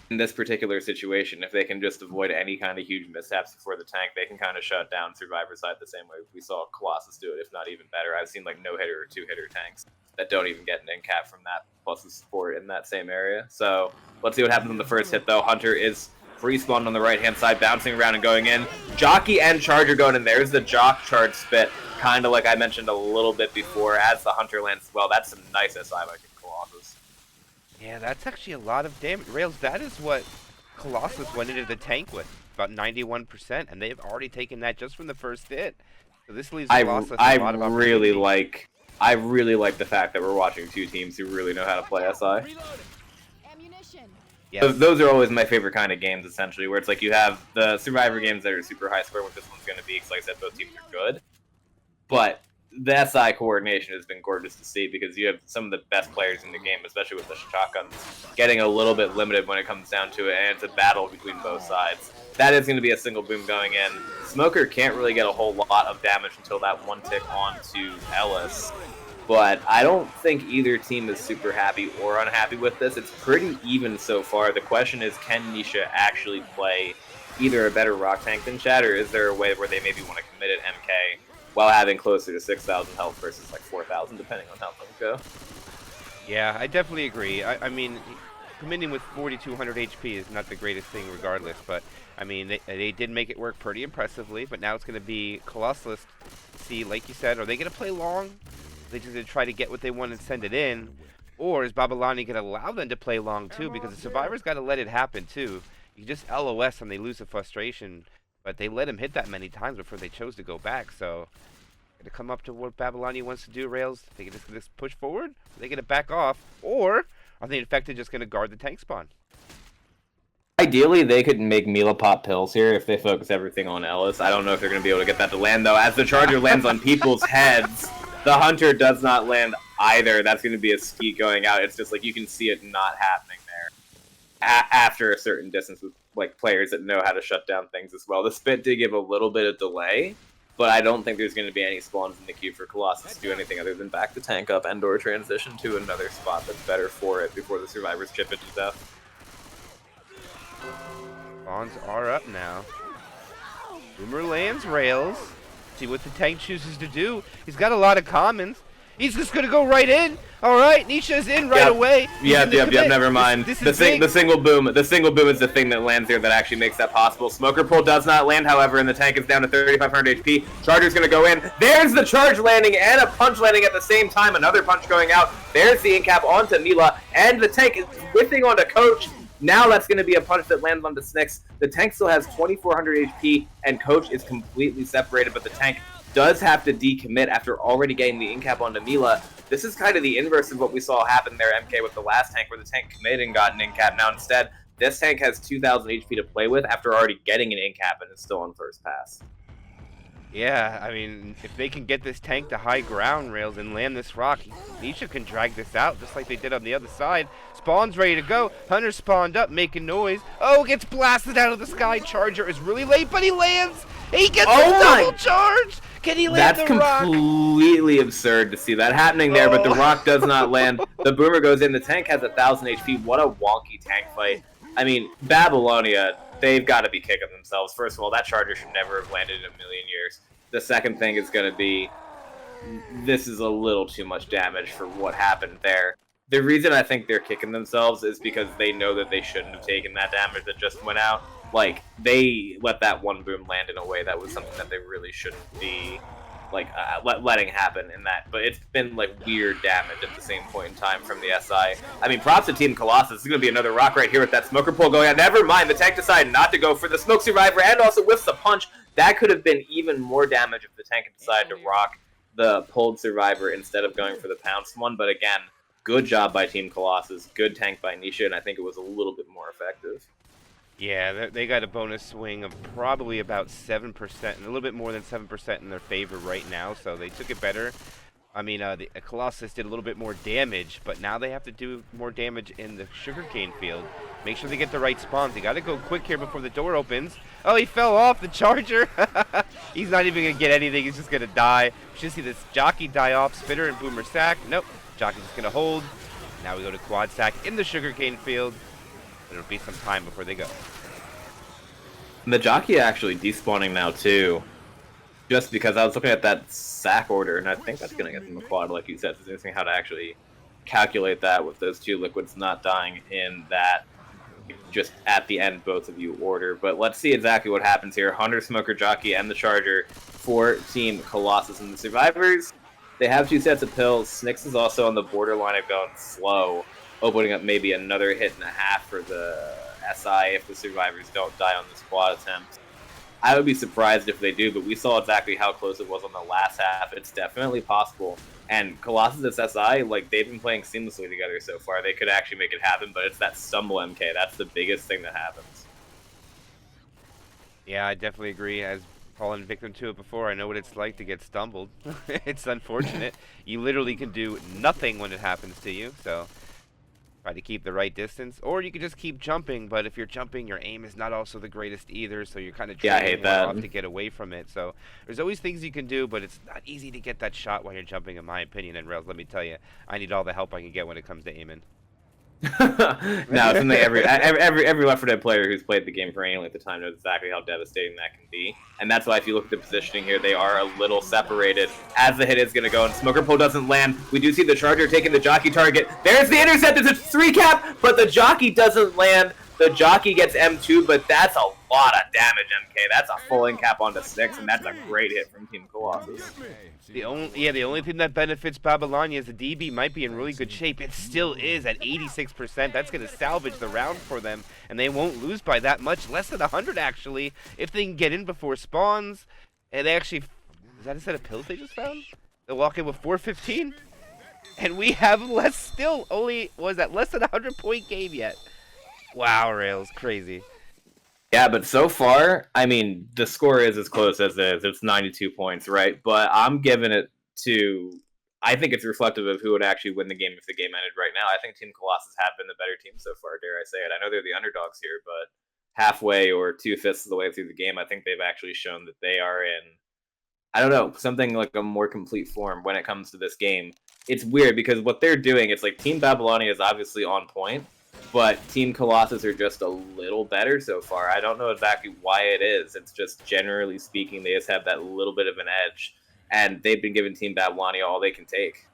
in this particular situation, if they can just avoid any kind of huge mishaps before the tank, they can kind of shut down Survivor side the same way we saw Colossus do it, if not even better. I've seen like no-hitter or two-hitter tanks that don't even get an end cap from that, plus the support in that same area. So let's see what happens on the first hit, though. Hunter is respawned on the right-hand side, bouncing around and going in. Jockey and Charger going in. There's the Jock charge spit, kind of like I mentioned a little bit before, as the Hunter lands as well. That's some nice SI by Colossus. Yeah, that's actually a lot of damage. Rails, that is what Colossus went into the tank with, about 91%, and they've already taken that just from the first hit. So this leaves Colossus a lot of opportunity. I really like the fact that we're watching two teams who really know how to play SI. Yes. Those are always my favorite kind of games, essentially, where it's like you have the Survivor games that are super high score, what this one's going to be, because like I said, both teams are good. But the SI coordination has been gorgeous to see, because you have some of the best players in the game, especially with the shotguns, getting a little bit limited when it comes down to it, and it's a battle between both sides. That is going to be a single boom going in. Smoker can't really get a whole lot of damage until that one tick onto Ellis. But I don't think either team is super happy or unhappy with this. It's pretty even so far. The question is, can Nisha actually play either a better rock tank than Chad, or is there a way where they maybe want to commit at MK while having closer to 6,000 health versus like 4,000, depending on how things go? Yeah, I definitely agree. I mean, committing with 4,200 HP is not the greatest thing regardless, but I mean, they did make it work pretty impressively, but now it's going to be Colossus. See, like you said, are they going to play long? Are they just going to try to get what they want and send it in? Or is Babylonia going to allow them to play long too? Because the Survivor's got to let it happen too. You just LOS and they lose the frustration, but they let him hit that many times before they chose to go back, so to come up to what Babylonia wants to do, Rails. They can just push forward, are they going to back off, or are the infected just going to guard the tank spawn? Ideally, they could make Mila pop pills here if they focus everything on Ellis. I don't know if they're going to be able to get that to land, though. As the Charger lands on people's heads, the Hunter does not land either. That's going to be a skeet going out. It's just like you can see it not happening there after a certain distance with like players that know how to shut down things as well. The spit did give a little bit of delay, but I don't think there's going to be any spawns in the queue for Colossus to do anything other than back the tank up and or transition to another spot that's better for it before the Survivors chip it to death. Spawns are up now. Boomer lands Rails. See what the tank chooses to do. He's got a lot of commons. He's just going to go right in. All right, Nisha's in right away. Yep, never mind. The single boom is the thing that lands here that actually makes that possible. Smoker pull does not land, however, and the tank is down to 3,500 HP. Charger's going to go in. There's the charge landing and a punch landing at the same time. Another punch going out. There's the incap onto Mila, and the tank is whiffing onto Coach. Now that's going to be a punch that lands on the Snicks. The tank still has 2,400 HP, and Coach is completely separated, but the tank does have to decommit after already getting the in-cap onto Mila. This is kind of the inverse of what we saw happen there, MK, with the last tank, where the tank committed and got an in-cap. Now instead, this tank has 2,000 HP to play with after already getting an in-cap and is still on first pass. Yeah, I mean, if they can get this tank to high ground rails and land this rock, Nisha can drag this out just like they did on the other side. Spawn's ready to go. Hunter spawned up, making noise. Oh, gets blasted out of the sky. Charger is really late, but he lands. He gets a double charge. Can he land the rock? That's completely absurd to see that happening there, but the rock does not land. The boomer goes in. The tank has 1,000 HP. What a wonky tank fight. I mean, Babylonia, they've got to be kicking themselves. First of all, that charger should never have landed in a million years. The second thing is going to be, this is a little too much damage for what happened there. The reason I think they're kicking themselves is because they know that they shouldn't have taken that damage that just went out. Like, they let that one boom land in a way that was something that they really shouldn't be, like, letting happen in that. But it's been, like, weird damage at the same point in time from the SI. I mean, props to Team Colossus. This is going to be another rock right here with that smoker pull going on. Never mind, the tank decided not to go for the smoke survivor and also whiffs the punch. That could have been even more damage if the tank had decided to rock the pulled survivor instead of going for the pounced one. But again, good job by Team Colossus. Good tank by Nisha, and I think it was a little bit more effective. Yeah, they got a bonus swing of probably about 7%, and a little bit more than 7% in their favor right now, so they took it better. I mean, the Colossus did a little bit more damage, but now they have to do more damage in the sugarcane field. Make sure they get the right spawns. They got to go quick here before the door opens. Oh, he fell off the charger. He's not even going to get anything. He's just going to die. We should see this jockey die off. Spitter and Boomer sack. Nope. Jockey's just going to hold. Now we go to quad sack in the sugarcane field. It'll be some time before they go. And the jockey actually despawning now, too. Just because I was looking at that sack order, and I think that's going to get them a quad, like you said. It's interesting how to actually calculate that with those two liquids not dying in that just at the end both of you order. But let's see exactly what happens here. Hunter, Smoker, Jockey, and the Charger for Team Colossus and the Survivors. They have 2 sets of pills. Snicks is also on the borderline of going slow, opening up maybe another hit and a half for the SI if the Survivors don't die on this quad attempt. I would be surprised if they do, but we saw exactly how close it was on the last half. It's definitely possible. And Colossus and SI, like, they've been playing seamlessly together so far. They could actually make it happen, but it's that stumble MK. That's the biggest thing that happens. Yeah, I definitely agree. As fallen victim to it before, I know what it's like to get stumbled. It's unfortunate. You literally can do nothing when it happens to you, so try to keep the right distance, or you can just keep jumping, but if you're jumping, your aim is not also the greatest either, so you're kind of trading off to get away from it. So there's always things you can do, but it's not easy to get that shot while you're jumping, in my opinion. And Rails, let me tell you, I need all the help I can get when it comes to aiming. No, it's something every Left 4 Dead player who's played the game for any length of time knows exactly how devastating that can be. And that's why if you look at the positioning here, they are a little separated as the hit is going to go. And Smoker Pull doesn't land. We do see the Charger taking the Jockey target. There's the intercept. It's a 3-cap, but the Jockey doesn't land. The Jockey gets M2, but that's a lot of damage, MK. That's a full in-cap onto 6, and that's a great hit from Team Colossus. The only thing that benefits Babylonia is the DB might be in really good shape. It still is at 86%. That's going to salvage the round for them, and they won't lose by that much. Less than 100, actually, if they can get in before spawns. And they actually... Is that a set of pills they just found? They'll walk in with 415? And we have less still. Only, was that less than a 100-point game yet? Wow, Rails, crazy. Yeah, but so far, I mean, the score is as close as it is. It's 92 points, right? But I'm giving it to... I think it's reflective of who would actually win the game if the game ended right now. I think Team Colossus have been the better team so far, dare I say it. I know they're the underdogs here, but halfway or 2/5 of the way through the game, I think they've actually shown that they are in, I don't know, something like a more complete form when it comes to this game. It's weird because what they're doing, it's like Team Babylonia is obviously on point, but Team Colossus are just a little better so far. I don't know exactly why it is. It's just generally speaking, they just have that little bit of an edge, and they've been giving Team Babylonia all they can take.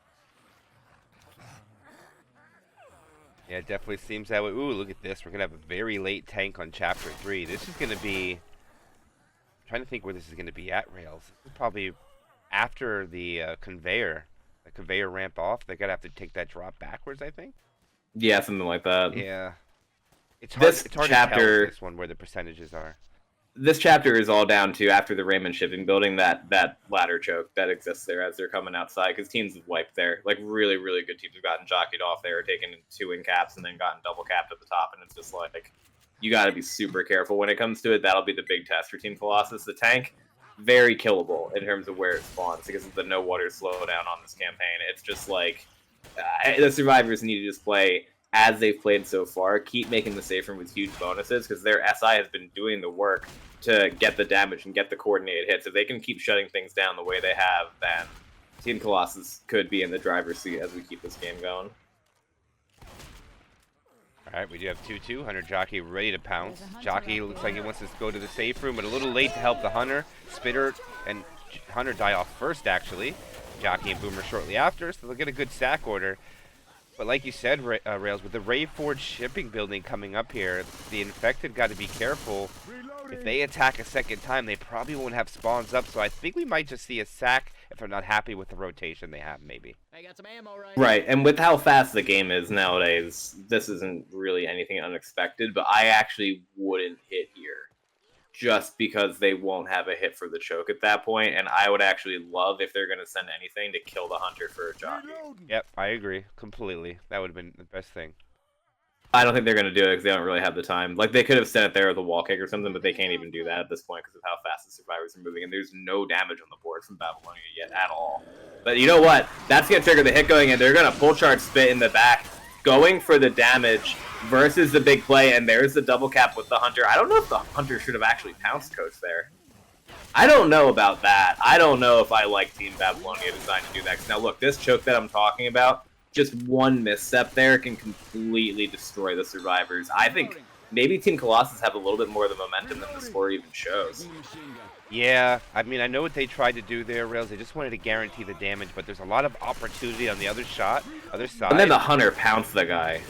Yeah, it definitely seems that way. Ooh, look at this. We're going to have a very late tank on Chapter 3. This is going to be... I'm trying to think where this is going to be at, Rails. This is probably after the conveyor. The conveyor ramp off. They're going to have to take that drop backwards, I think. Yeah, something like that. Yeah. It's hard. This It's hard to chapter, tell this one where the percentages are. this chapter is all down to after the Raymond shipping, building that ladder choke that exists there as they're coming outside, because teams have wiped there. Like really, really good teams have gotten jockeyed off there, taken 2 in caps, and then gotten double capped at the top, and it's just like you got to be super careful when it comes to it. That'll be the big test for Team Colossus. The tank, very killable in terms of where it spawns because of the no water slowdown on this campaign. It's just like the survivors need to just play as they've played so far, keep making the safe room with huge bonuses, because their SI has been doing the work to get the damage and get the coordinated hits. If they can keep shutting things down the way they have, then Team Colossus could be in the driver's seat as we keep this game going. All right, we do have 2-2. Hunter Jockey ready to pounce. Jockey looks like he wants to go to the safe room, but a little late to help the Hunter. Spitter and Hunter die off first, actually. Jockey and Boomer shortly after, so they'll get a good stack order. But like you said, Rails, with the Ray Forge shipping building coming up here, the Infected got to be careful. If they attack a second time, they probably won't have spawns up, so I think we might just see a sack if they're not happy with the rotation they have, maybe. I got some ammo Right, and with how fast the game is nowadays, this isn't really anything unexpected, but I actually wouldn't hit here just because they won't have a hit for the choke at that point, and I would actually love if they're going to send anything to kill the Hunter for a jockey. Yep, I agree completely. That would have been the best thing. I don't think they're going to do it because they don't really have the time. Like, they could have sent it there with a wall kick or something, but they can't even do that at this point because of how fast the survivors are moving, and there's no damage on the board from Babylonia yet at all. But you know what? That's going to trigger the hit going in. They're going to pull charge spit in the back, going for the damage versus the big play, and there's the double cap with the Hunter. I don't know if the Hunter should have actually pounced Coach there. I don't know about that. I don't know if I like Team Babylonia designed to do that. Now look, this choke that I'm talking about, just one misstep there can completely destroy the survivors. I think maybe Team Colossus have a little bit more of the momentum than the score even shows. Yeah, I mean, I know what they tried to do there, Rails. They just wanted to guarantee the damage, but there's a lot of opportunity on the other side. And then the Hunter pounced the guy.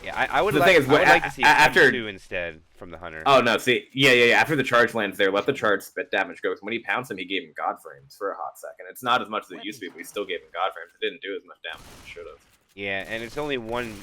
Yeah, I would The like, thing is, I would like to see after M2 instead from the Hunter. Oh no, see, yeah. After the charge lands there, let the charge spit damage go. When he pounced him, he gave him God frames for a hot second. It's not as much as it used to be, but he still gave him God frames. It didn't do as much damage as it should have. Yeah, and it's only 1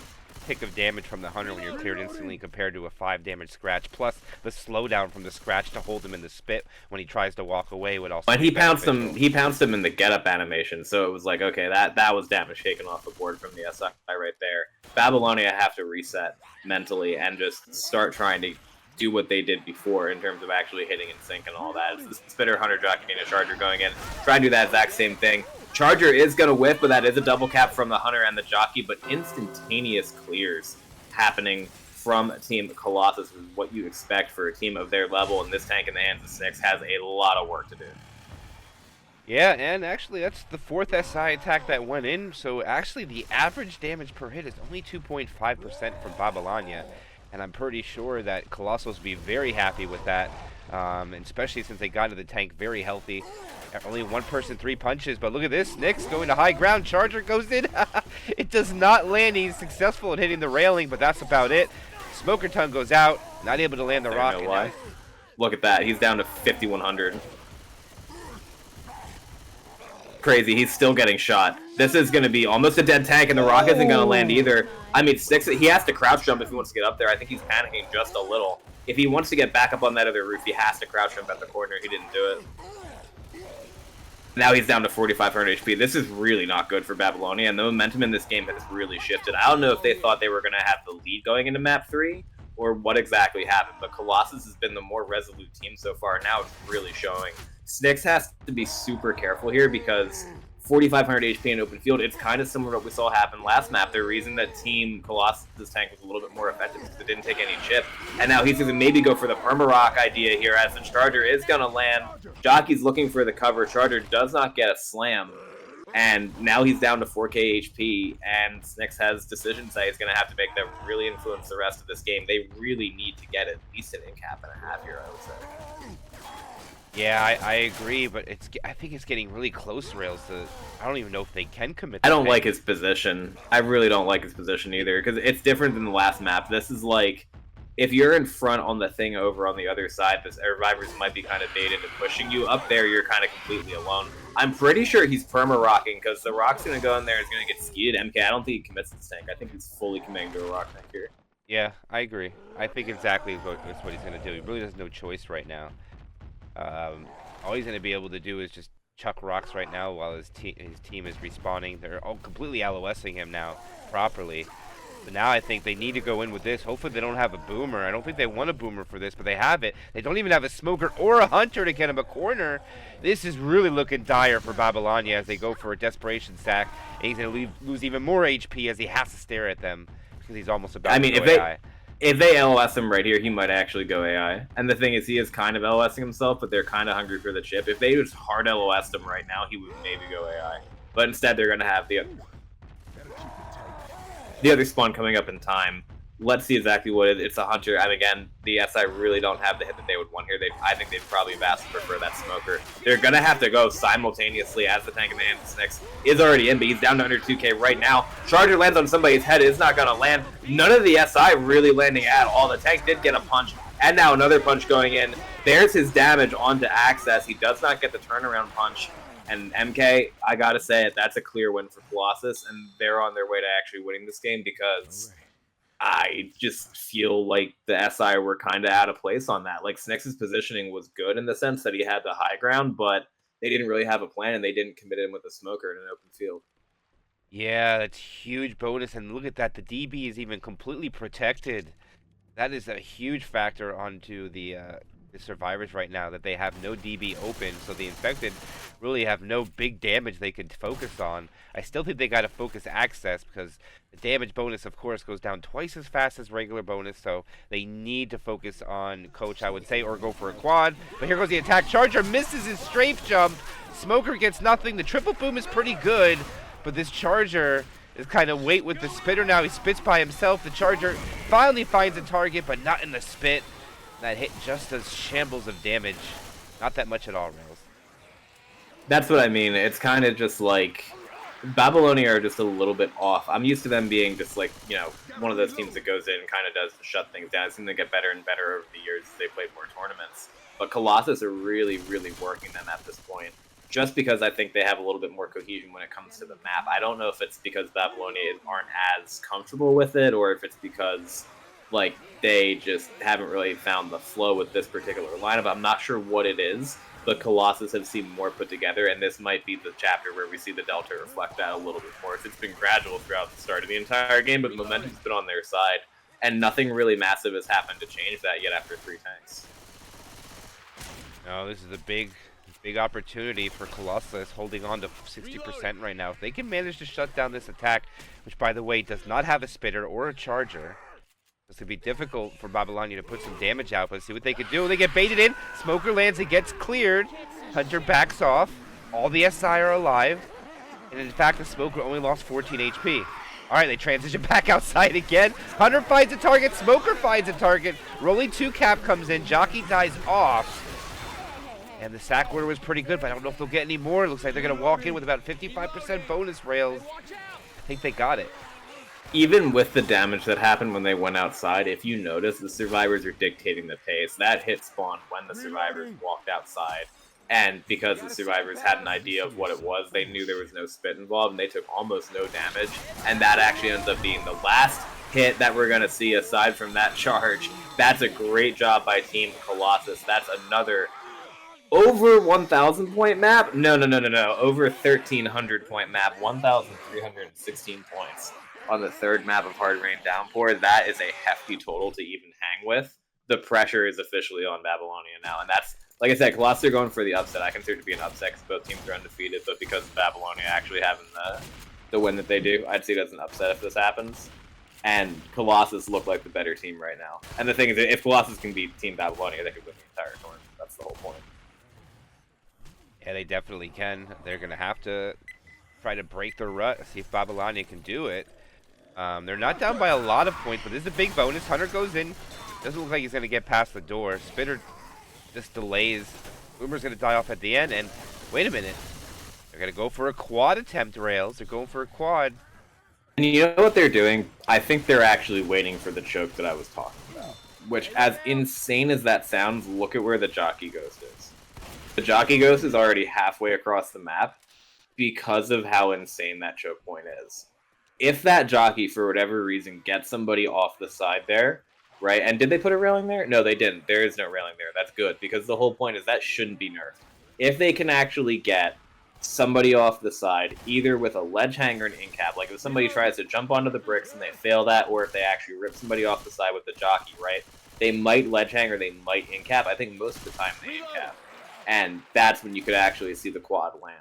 tick of damage from the Hunter when you're cleared instantly compared to a 5 damage scratch, plus the slowdown from the scratch to hold him in the spit when he tries to walk away would also And be he pounced beneficial. him in the get up animation, so it was like, okay, that was damage taken off the board from the SI right there. Babylonia have to reset mentally and just start trying to do what they did before in terms of actually hitting in sync and all that. It's the Spitter, Hunter, Jockey, and a Charger going in. Try and do that exact same thing. Charger is going to whiff, but that is a double cap from the Hunter and the Jockey, but instantaneous clears happening from Team Colossus is what you expect for a team of their level, and this tank in the hands of Six has a lot of work to do. Yeah, and actually that's the 4th SI attack that went in, so actually the average damage per hit is only 2.5% from Babylonia, and I'm pretty sure that Colossus will be very happy with that, and especially since they got into the tank very healthy. Only 1 person, 3 punches, but look at this. Nyx going to high ground. Charger goes in. It does not land. He's successful in hitting the railing, but that's about it. Smoker Tongue goes out. Not able to land the rock. You know why? Look at that. He's down to 5,100. Crazy. He's still getting shot. This is going to be almost a dead tank, and the rock isn't going to land either. I mean, Six, he has to crouch jump if he wants to get up there. I think he's panicking just a little. If he wants to get back up on that other roof, he has to crouch jump at the corner. He didn't do it. Now he's down to 4,500 HP. This is really not good for Babylonia, and the momentum in this game has really shifted. I don't know if they thought they were going to have the lead going into map 3, or what exactly happened, but Colossus has been the more resolute team so far, and now it's really showing. Snyx has to be super careful here because 4,500 HP in open field, it's kind of similar to what we saw happen last map. The reason that Team Colossus' tank was a little bit more effective is because it didn't take any chip. And now he's going to maybe go for the perma-rock idea here as the Charger is going to land. Jockey's looking for the cover. Charger does not get a slam. And now he's down to 4k HP, and Snyx has decisions that he's going to have to make that really influence the rest of this game. They really need to get at least an in-cap and a half here, I would say. Yeah, I agree, but I think it's getting really close, Rails. I don't even know if they can commit. I don't like his position. I really don't like his position either, because it's different than the last map. This is like, if you're in front on the thing over on the other side, the survivors might be kind of baited and pushing you. Up there, you're kind of completely alone. I'm pretty sure he's perma-rocking, because the rock's going to go in there and it's going to get skied. MK, I don't think he commits this tank. I think he's fully committing to a rock tank here. Yeah, I agree. I think exactly that's what he's going to do. He really has no choice right now. Um, all he's going to be able to do is just chuck rocks right now while his team is respawning. They're all completely LOSing him now properly. But now I think they need to go in with this. Hopefully they don't have a boomer. I don't think they want a boomer for this, but they have it. They don't even have a smoker or a hunter to get him a corner. This is really looking dire for Babylonia as they go for a desperation sack. And he's going to lose even more HP as he has to stare at them because he's almost about to go AI. If they LOS him right here, he might actually go AI. And the thing is, he is kind of LOSing himself, but they're kind of hungry for the chip. If they just hard LOS'd him right now, he would maybe go AI. But instead, they're going to have the other spawn coming up in time. Let's see exactly what it is. It's a hunter, and again, the SI really don't have the hit that they would want here. I think they'd probably vastly prefer that smoker. They're going to have to go simultaneously as the tank in the hand of Snicks is already in, but he's down to under 2k right now. Charger lands on somebody's head. It's not going to land. None of the SI really landing at all. The tank did get a punch, and now another punch going in. There's his damage onto Access. He does not get the turnaround punch. And MK, I gotta say it, that's a clear win for Colossus, and they're on their way to actually winning this game because I just feel like the SI were kind of out of place on that. Like, Snicks' positioning was good in the sense that he had the high ground, but they didn't really have a plan, and they didn't commit in with a smoker in an open field. Yeah, that's huge bonus, and look at that. The DB is even completely protected. That is a huge factor onto the survivors right now, that they have no DB open, so the infected really have no big damage they could focus on. I still think they got to focus Access because the damage bonus, of course, goes down twice as fast as regular bonus, so they need to focus on Coach, I would say, or go for a quad. But here goes the attack. Charger misses his strafe jump. Smoker gets nothing. The triple boom is pretty good, but this Charger is kind of wait with the spitter now. He spits by himself. The Charger finally finds a target, but not in the spit. That hit just does shambles of damage. Not that much at all, Rails. That's what I mean. It's kind of just like Babylonia are just a little bit off. I'm used to them being just like, you know, one of those teams that goes in and kind of does shut things down. It's going to get better and better over the years as they played more tournaments. But Colossus are really, really working them at this point. Just because I think they have a little bit more cohesion when it comes to the map. I don't know if it's because Babylonia aren't as comfortable with it, or if it's because like they just haven't really found the flow with this particular lineup. I'm not sure what it is, but Colossus have seemed more put together, and this might be the chapter where we see the Delta reflect that a little bit more. It's been gradual throughout the start of the entire game, but momentum's been on their side, and nothing really massive has happened to change that yet after 3 tanks. No, this is a big opportunity for Colossus, holding on to 60% right now. If they can manage to shut down this attack, which, by the way, does not have a spitter or a charger, it's going to be difficult for Babylonia to put some damage out, but see what they can do. They get baited in. Smoker lands. It gets cleared. Hunter backs off. All the SI are alive. And in fact, the Smoker only lost 14 HP. All right, they transition back outside again. Hunter finds a target. Smoker finds a target. Rolling 2 cap comes in. Jockey dies off. And the sack order was pretty good, but I don't know if they'll get any more. It looks like they're going to walk in with about 55% bonus, Rails. I think they got it. Even with the damage that happened when they went outside, if you notice, the survivors are dictating the pace. That hit spawned when the survivors walked outside. And because the survivors had an idea of what it was, they knew there was no spit involved, and they took almost no damage. And that actually ends up being the last hit that we're going to see aside from that charge. That's a great job by Team Colossus. That's another over 1,000 point map? No. Over 1,300 point map. 1,316 points on the 3rd map of Hard Rain Downpour. That is a hefty total to even hang with. The pressure is officially on Babylonia now, and that's, like I said, Colossus are going for the upset. I consider it to be an upset because both teams are undefeated, but because of Babylonia actually having the win that they do, I'd see it as an upset if this happens. And Colossus look like the better team right now. And the thing is, if Colossus can beat Team Babylonia, they could win the entire tournament. That's the whole point. Yeah, they definitely can. They're going to have to try to break their rut, see if Babylonia can do it. They're not down by a lot of points, but this is a big bonus. Hunter goes in. Doesn't look like he's going to get past the door. Spitter just delays. Boomer's going to die off at the end, and wait a minute. They're going to go for a quad attempt, Rails. They're going for a quad. And you know what they're doing? I think they're actually waiting for the choke that I was talking about. Which, as insane as that sounds, look at where the Jockey Ghost is. The Jockey Ghost is already halfway across the map because of how insane that choke point is. if that jockey, for whatever reason, gets somebody off the side there, right? And did they put a railing there? No, they didn't. There is no railing there. That's good, because the whole point is that shouldn't be nerfed. If they can actually get somebody off the side, either with a ledge hanger and in-cap, like if somebody tries to jump onto the bricks and they fail that, or if they actually rip somebody off the side with the jockey, right? They might ledge hang or they might in-cap. I think most of the time they in-cap. And that's when you could actually see the quad land.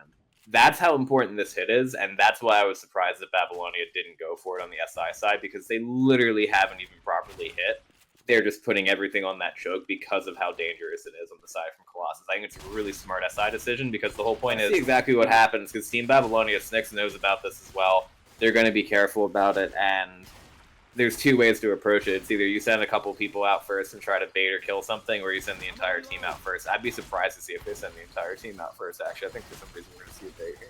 That's how important this hit is, and that's why I was surprised that Babylonia didn't go for it on the SI side, because they literally haven't even properly hit. They're just putting everything on that choke because of how dangerous it is on the side from Colossus. I think it's a really smart SI decision, because the whole point is exactly what happens, because Team Babylonia, Snyx knows about this as well. They're going to be careful about it, and there's two ways to approach it. It's either you send a couple people out first and try to bait or kill something, or you send the entire team out first. I'd be surprised to see if they send the entire team out first, actually. I think for some reason we're going to see a bait here.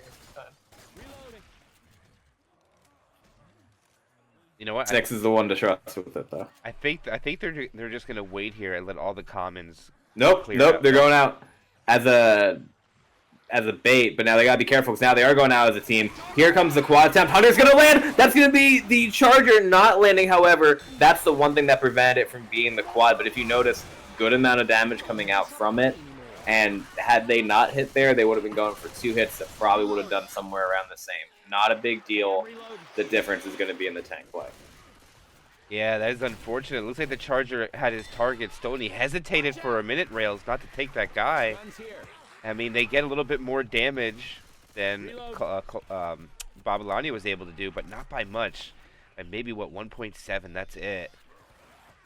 You know what? Snyx is the one to trust with it, though. I think they're just gonna wait here and let all the commons. Nope, they're going out as a bait, but now they gotta be careful, because now they are going out as a team. Here comes the quad attempt. Hunter's gonna land. That's gonna be the Charger not landing. However, that's the one thing that prevented it from being the quad. But if you notice, good amount of damage coming out from it. And had they not hit there, they would have been going for 2 hits that probably would have done somewhere around the same. Not a big deal. The difference is going to be in the tank play. Yeah, that is unfortunate. It looks like the Charger had his target stolen. He hesitated for a minute, Rails, not to take that guy. I mean, they get a little bit more damage than Babylonia was able to do, but not by much. And maybe, 1.7, that's it.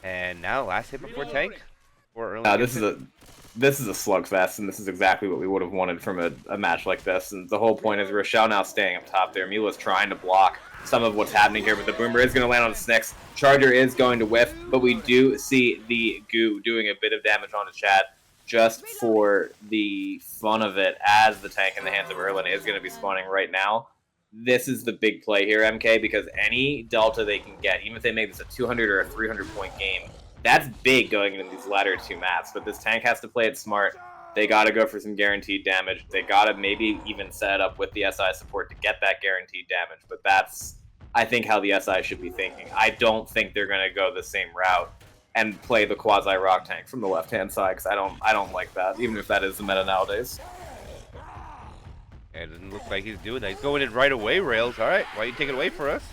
And now, last hit before tank? Or early This is a slugfest, and this is exactly what we would have wanted from a match like this. And the whole point is Rochelle now staying up top there. Mila's trying to block some of what's happening here, but the Boomer is going to land on the Snyx. Charger is going to whiff, but we do see the Goo doing a bit of damage on the Chad just for the fun of it, as the tank in the hands of Erlen is going to be spawning right now. This is the big play here, MK, because any delta they can get, even if they make this a 200 or a 300 point game, that's big going into these latter 2 maps, but this tank has to play it smart. They got to go for some guaranteed damage. They got to maybe even set it up with the SI support to get that guaranteed damage, but that's, I think, how the SI should be thinking. I don't think they're going to go the same route and play the quasi-rock tank from the left-hand side, because I don't like that, even if that is the meta nowadays. It doesn't look like he's doing that. He's going in right away, Rails. All right, why are you taking it away for us?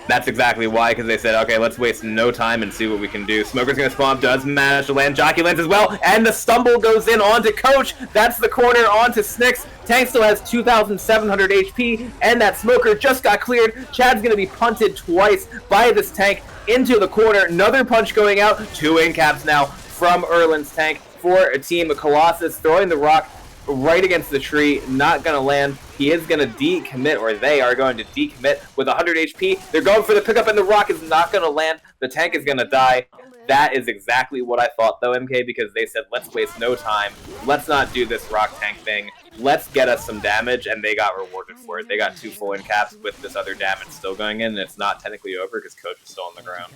That's exactly why, because they said, okay, let's waste no time and see what we can do. Smoker's going to spawn, does manage to land. Jockey lands as well, and the stumble goes in onto Coach. That's the corner onto Snyx. Tank still has 2,700 HP, and that Smoker just got cleared. Chad's going to be punted twice by this tank into the corner. Another punch going out. 2 in-caps now from Erlen's tank for a team of Colossus, throwing the rock right against the tree, not going to land. He is going to decommit, or they are going to decommit with 100 HP. They're going for the pickup, and the rock is not going to land. The tank is going to die. That is exactly what I thought, though, MK, because they said, let's waste no time. Let's not do this rock tank thing. Let's get us some damage, and they got rewarded for it. They got 2 full in caps with this other damage still going in, and it's not technically over because Coach is still on the ground.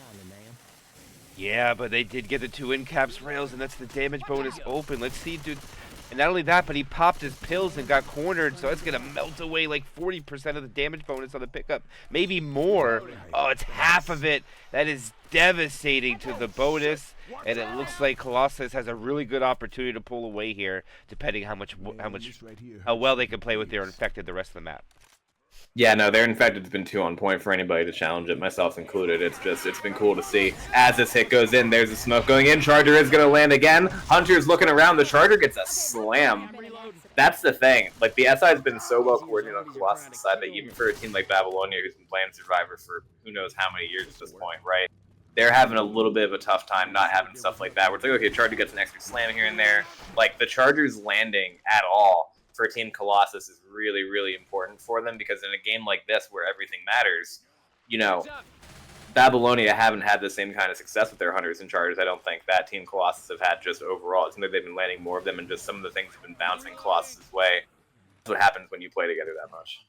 Yeah, but they did get the 2 in caps, Rails, and that's the damage bonus open. Let's see, dude. And not only that, but he popped his pills and got cornered, so it's going to melt away like 40% of the damage bonus on the pickup. Maybe more. Oh, it's half of it. That is devastating to the bonus. And it looks like Colossus has a really good opportunity to pull away here, depending how well they can play with their infected the rest of the map. Yeah, no, their infected's been too on point for anybody to challenge it, myself included. It's been cool to see. As this hit goes in, there's a smoke going in. Charger is going to land again. Hunter's looking around. The Charger gets a slam. That's the thing. Like, the SI has been so well coordinated on Colossus' side that even for a team like Babylonia, who's been playing Survivor for who knows how many years at this point, right? They're having a little bit of a tough time not having stuff like that. We're like, okay, Charger gets an extra slam here and there. Like, the Charger's landing at all for Team Colossus is really, really important for them, because in a game like this where everything matters, you know, Babylonia haven't had the same kind of success with their Hunters and Chargers. I don't think that Team Colossus have had just overall. It seems like they've been landing more of them, and just some of the things have been bouncing Colossus' way. That's what happens when you play together that much.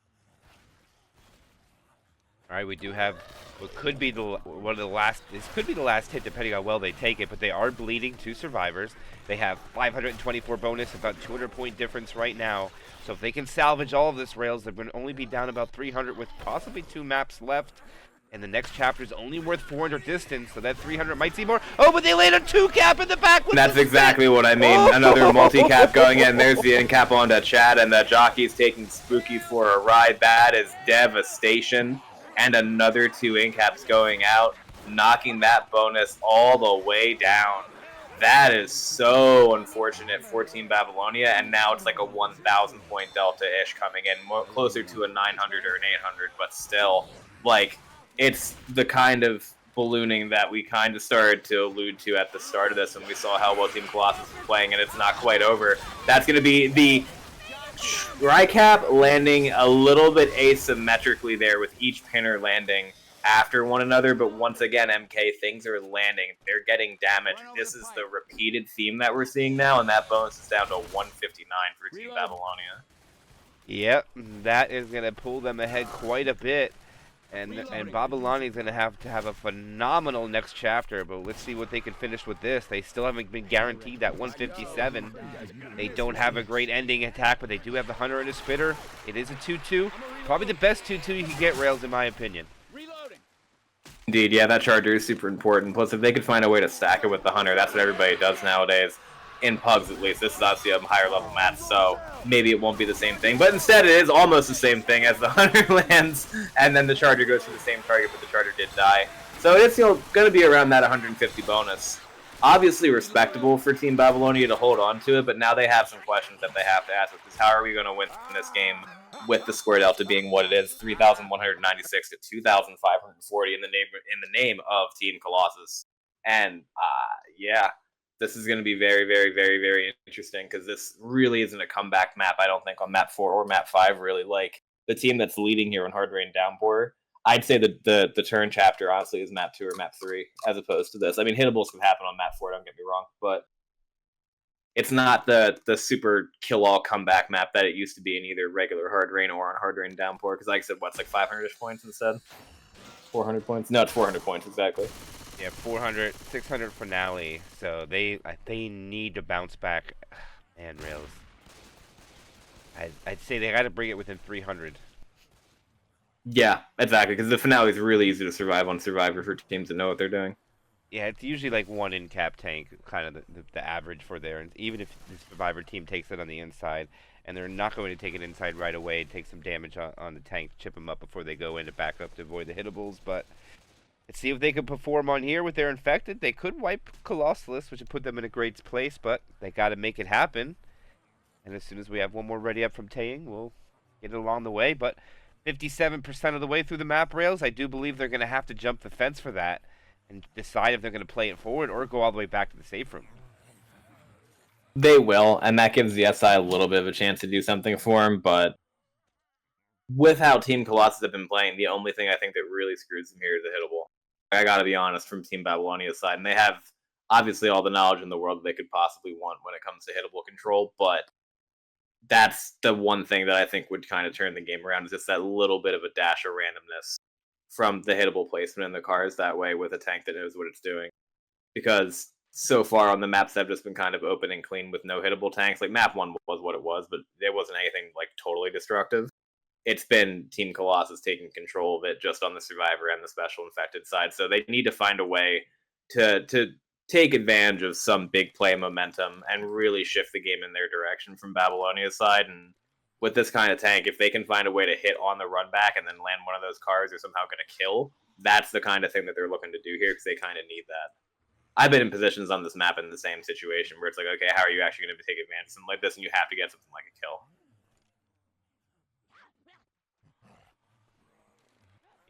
All right, we do have what could be the one of the last. This could be the last hit, depending on how well they take it. But they are bleeding two survivors. They have 524 bonus, about 200-point difference right now. So if they can salvage all of this, Rails, they're going to only be down about 300 with possibly 2 maps left. And the next chapter is only worth 400 distance, so that 300 might see more. Oh, but they laid a 2-cap in the back with That's the exactly what I mean. Oh! Another multi-cap going in. There's the in-cap onto Chad, and the jockey's taking Spooky for a ride. That is devastation. And another 2 in-caps going out, knocking that bonus all the way down. That is so unfortunate for Team Babylonia, and now it's like a 1,000-point delta-ish coming in, more closer to a 900 or an 800, but still, like, it's the kind of ballooning that we kind of started to allude to at the start of this when we saw how well Team Colossus was playing, and it's not quite over. That's going to be the Tri-Cap landing a little bit asymmetrically there with each pinner landing after one another, but once again, MK, things are landing. They're getting damaged. This is the repeated theme that we're seeing now, and that bonus is down to 159 for Team Babylonia. Yep, that is going to pull them ahead quite a bit. And Babylonia is going to have a phenomenal next chapter, but let's see what they can finish with this. They still haven't been guaranteed that 157. They don't have a great ending attack, but they do have the Hunter and a Spitter. It is a 2-2. Probably the best 2-2 you can get, Rails, in my opinion. Indeed, yeah, that Charger is super important. Plus, if they could find a way to stack it with the Hunter, that's what everybody does nowadays. In pugs, at least. This is obviously a higher level match, so maybe it won't be the same thing. But instead, it is almost the same thing as the Hunter lands, and then the Charger goes for the same target, but the Charger did die. So it's going to be around that 150 bonus. Obviously respectable for Team Babylonia to hold on to it, but now they have some questions that they have to ask, which is how are we going to win this game with the score delta being what it is, 3,196 to 2,540 in the name of Team Colossus. And yeah, this is going to be very, very, very, very interesting because this really isn't a comeback map, I don't think, on map 4 or map 5, really. Like, the team that's leading here on Hard Rain Downpour, I'd say the turn chapter, honestly, is map 2 or map 3, as opposed to this. I mean, hittables can happen on map 4, don't get me wrong, but it's not the super kill-all comeback map that it used to be in either regular Hard Rain or on Hard Rain Downpour, because like I said, what's like 500-ish points instead? 400 points? No, it's 400 points, exactly. Yeah, 400, 600 finale. So they need to bounce back. Man, Rails. I'd say they got to bring it within 300. Yeah, exactly, because the finale is really easy to survive on Survivor for teams that know what they're doing. Yeah, it's usually like one in-cap tank, kind of the average for there. And even if the Survivor team takes it on the inside, and they're not going to take it inside right away, take some damage on the tank, chip them up before they go in to back up to avoid the hittables, but let's see if they can perform on here with their infected. They could wipe Colossus, which would put them in a great place, but they got to make it happen. And as soon as we have one more ready up from Taeying, we'll get it along the way. But 57% of the way through the map, Rails, I do believe they're going to have to jump the fence for that and decide if they're going to play it forward or go all the way back to the safe room. They will, and that gives the SI a little bit of a chance to do something for them, but with how Team Colossus have been playing, the only thing I think that really screws them here is the hittable. I gotta be honest, from Team Babylonia's side, and they have obviously all the knowledge in the world that they could possibly want when it comes to hittable control, but that's the one thing that I think would kind of turn the game around, is just that little bit of a dash of randomness from the hittable placement in the cars that way with a tank that knows what it's doing. Because so far on the maps that have just been kind of open and clean with no hittable tanks, like map 1 was what it was, but there wasn't anything like totally destructive. It's been Team Colossus taking control of it just on the Survivor and the Special Infected side, so they need to find a way to take advantage of some big play momentum and really shift the game in their direction from Babylonia's side. And with this kind of tank, if they can find a way to hit on the run back and then land one of those cars or somehow get a kill, that's the kind of thing that they're looking to do here, because they kind of need that. I've been in positions on this map in the same situation where it's like, okay, how are you actually going to take advantage of something like this, and you have to get something like a kill.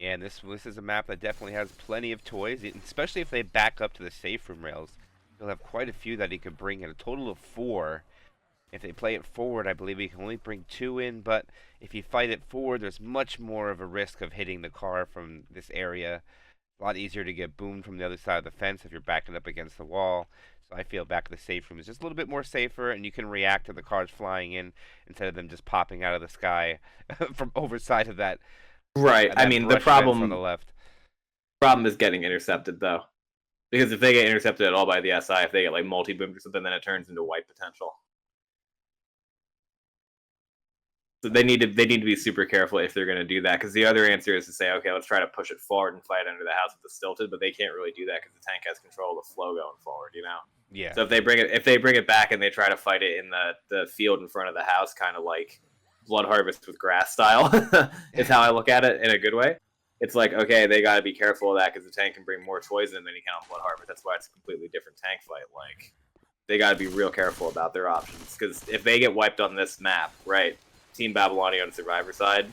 Yeah, and this is a map that definitely has plenty of toys, especially if they back up to the safe room, Rails. You'll have quite a few that he could bring in, a total of 4. If they play it forward, I believe he can only bring 2 in, but if you fight it forward, there's much more of a risk of hitting the car from this area. A lot easier to get boomed from the other side of the fence if you're backing up against the wall. So I feel back at the safe room is just a little bit more safer, and you can react to the cars flying in instead of them just popping out of the sky from overside of that Right. I mean, the problem from the left. is getting intercepted though, because if they get intercepted at all by the SI, if they get like multi-boomed or something, then it turns into wipe potential. So they need to be super careful if they're going to do that, because the other answer is to say, okay, let's try to push it forward and fight under the house with the stilted, but they can't really do that because the tank has control of the flow going forward, you know. Yeah. So if they bring it back and they try to fight it in the field in front of the house, kind of like Blood Harvest with grass style, is how I look at it in a good way. It's like, okay, they got to be careful of that because the tank can bring more poison than he can on Blood Harvest. That's why it's a completely different tank fight. Like, they got to be real careful about their options, because if they get wiped on this map, right? Team Babylonia on the Survivor side,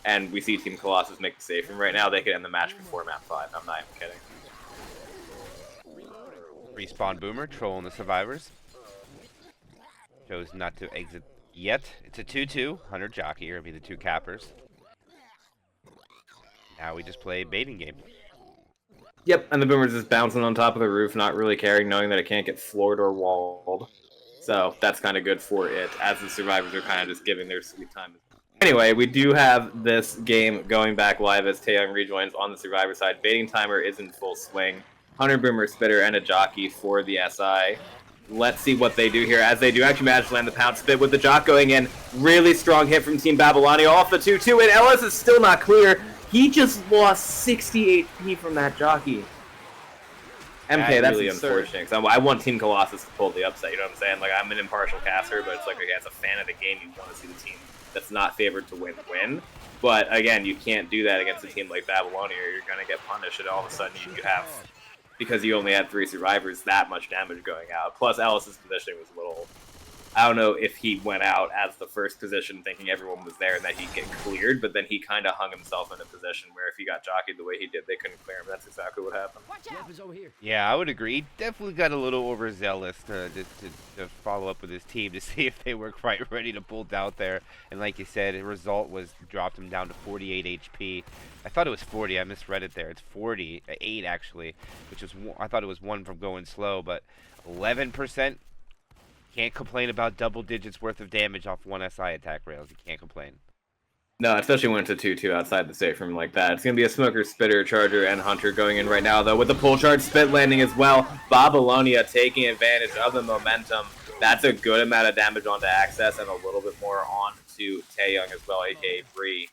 and we see Team Colossus make the safe room right now, they could end the match before map 5. I'm not even kidding. Respawn Boomer trolling the Survivors. Chose not to exit yet. It's a 2-2. Hunter Jockey here will be the two cappers. Now we just play baiting game. Yep, and the Boomer's just bouncing on top of the roof, not really caring, knowing that it can't get floored or walled. So that's kind of good for it, as the Survivors are kind of just giving their sweet time. Anyway, we do have this game going back live as Taeyong rejoins on the Survivor side. Baiting timer is in full swing. Hunter, Boomer, Spitter, and a Jockey for the SI. Let's see what they do here, as they do actually manage to land the pound spit with the Jock going in. Really strong hit from Team Babylonia off the 2-2, and Ellis is still not clear. He just lost 60 HP from that Jockey. MK, that's really unfortunate, because I want Team Colossus to pull the upset, you know what I'm saying? Like, I'm an impartial caster, but it's like, okay, as a fan of the game, you want to see the team that's not favored to win. But, again, you can't do that against a team like Babylonia, or you're going to get punished, and all of a sudden you have, because you only had 3 Survivors, that much damage going out. Plus, Ellis's positioning was a little... I don't know if he went out as the first position thinking everyone was there and that he'd get cleared, but then he kind of hung himself in a position where if he got jockeyed the way he did, they couldn't clear him. That's exactly what happened. Yeah, I would agree. He definitely got a little overzealous to follow up with his team to see if they were quite ready to bolt out there. And like you said, the result was dropped him down to 48 HP. I thought it was 40. I misread it there. It's 48 actually, which is I thought it was 1 from going slow, but 11%. Can't complain about double digits worth of damage off one SI attack rails. You can't complain. No, especially when it's a 2-2 outside the safe room like that. It's going to be a Smoker, Spitter, Charger, and Hunter going in right now, though, with the pull charge spit landing as well. Babylonia taking advantage of the momentum. That's a good amount of damage onto Access and a little bit more on to Taeyong as well, aka Bree.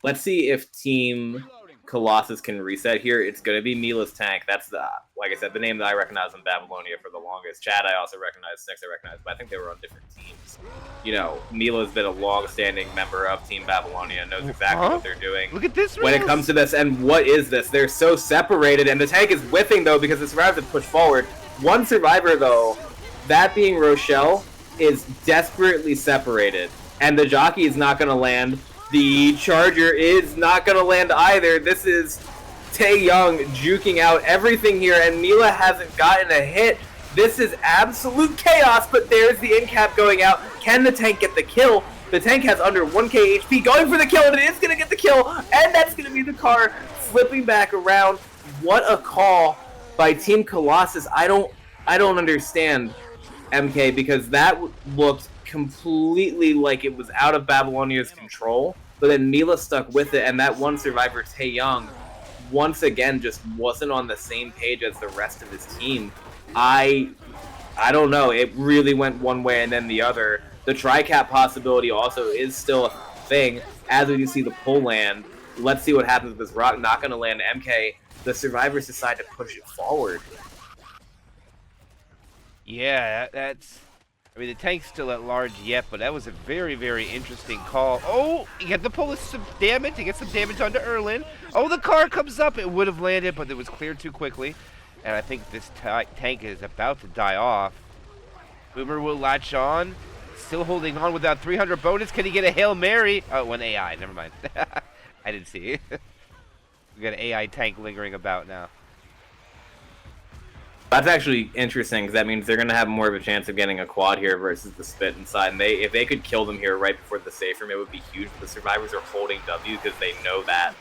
Let's see if Team Colossus can reset here. It's going to be Mila's tank. That's the, like I said, the name that I recognize in Babylonia for the longest. Chad I also recognize, Six I recognize, but I think they were on different teams. You know, Mila's been a long-standing member of Team Babylonia, knows exactly what they're doing. Look at this when it comes to this, and what is this? They're so separated, and the tank is whiffing, though, because the survivors have pushed forward. One survivor, though, that being Rochelle, is desperately separated, and the jockey is not going to land. The Charger is not going to land either. This is Taeyong juking out everything here, and Mila hasn't gotten a hit. This is absolute chaos, but there's the end cap going out. Can the tank get the kill? The tank has under 1k HP, going for the kill, and it is going to get the kill, and that's going to be the car flipping back around. What a call by Team Colossus. I don't understand, MK, because that looked completely like it was out of Babylonia's control, but then Mila stuck with it, and that one survivor, Taeyong, once again just wasn't on the same page as the rest of his team. I don't know, it really went one way and then the other. The tri-cap possibility also is still a thing, as we can see the pull land. Let's see what happens with this rock, not going to land MK. The survivors decide to push it forward. Yeah, that's... I mean, the tank's still at large yet, but that was a very, very interesting call. Oh, you get the pull with some damage. You get some damage onto Erlin. Oh, the car comes up. It would have landed, but it was cleared too quickly. And I think this tank is about to die off. Boomer will latch on. Still holding on without 300 bonus. Can he get a Hail Mary? Oh, it went AI. Never mind. I didn't see. We got an AI tank lingering about now. That's actually interesting, because that means they're going to have more of a chance of getting a quad here versus the spit inside. And if they could kill them here right before the safe room, it would be huge. The survivors are holding W because they know that,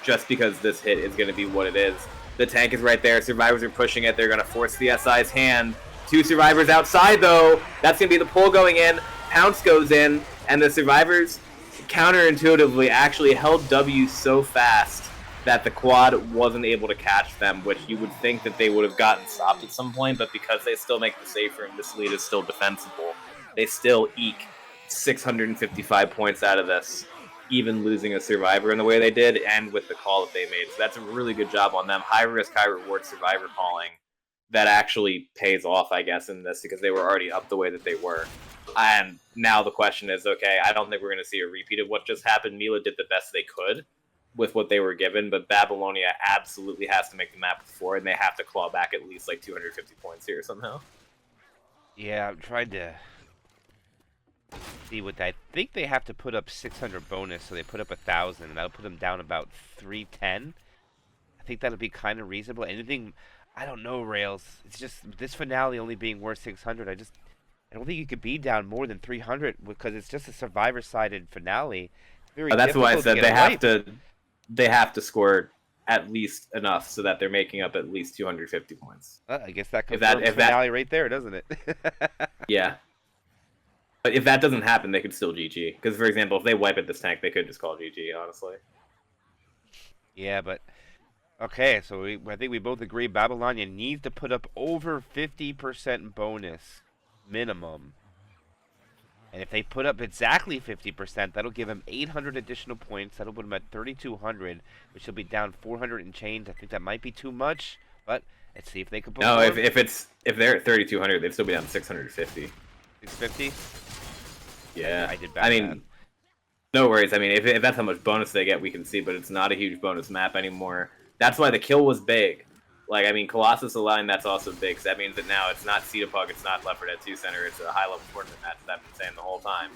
just because this hit is going to be what it is. The tank is right there. Survivors are pushing it. They're going to force the SI's hand. 2 survivors outside, though. That's going to be the pull going in. Pounce goes in, and the survivors counterintuitively actually held W so fast that the quad wasn't able to catch them, which you would think that they would have gotten stopped at some point, but because they still make the safe room, this lead is still defensible. They still eke 655 points out of this, even losing a survivor in the way they did, and with the call that they made. So that's a really good job on them. High risk, high reward survivor calling that actually pays off, I guess, in this, because they were already up the way that they were. And now the question is, okay, I don't think we're going to see a repeat of what just happened. Mila did the best they could with what they were given, but Babylonia absolutely has to make the map with 4, and they have to claw back at least like 250 points here somehow. Yeah, I'm trying to see what I think they have to put up 600 bonus, so they put up 1,000, and that'll put them down about 310. I think that'll be kind of reasonable. Anything, I don't know, Rails. It's just this finale only being worth 600. I don't think you could be down more than 300 because it's just a survivor-sided finale. Very that's why I said they have to score at least enough so that they're making up at least 250 points. I guess that confirms the finale right there, doesn't it? Yeah. But if that doesn't happen, they could still GG. Because, for example, if they wipe at this tank, they could just call GG, honestly. Yeah, but... Okay, so I think we both agree Babylonia needs to put up over 50% bonus minimum. And if they put up exactly 50%, that'll give them 800 additional points. That'll put them at 3,200, which will be down 400 and change. I think that might be too much, but let's see if they can put No, if they're at 3,200, they'd still be down 650. 650? Yeah. I did bad. I mean, no worries. I mean, if that's how much bonus they get, we can see, but it's not a huge bonus map anymore. That's why the kill was big. Like, I mean, Colossus Align, that's also big, because that means that now it's not Pug, it's not Left 4 Dead 2 Center, it's a high-level tournament match that I've been saying the whole time.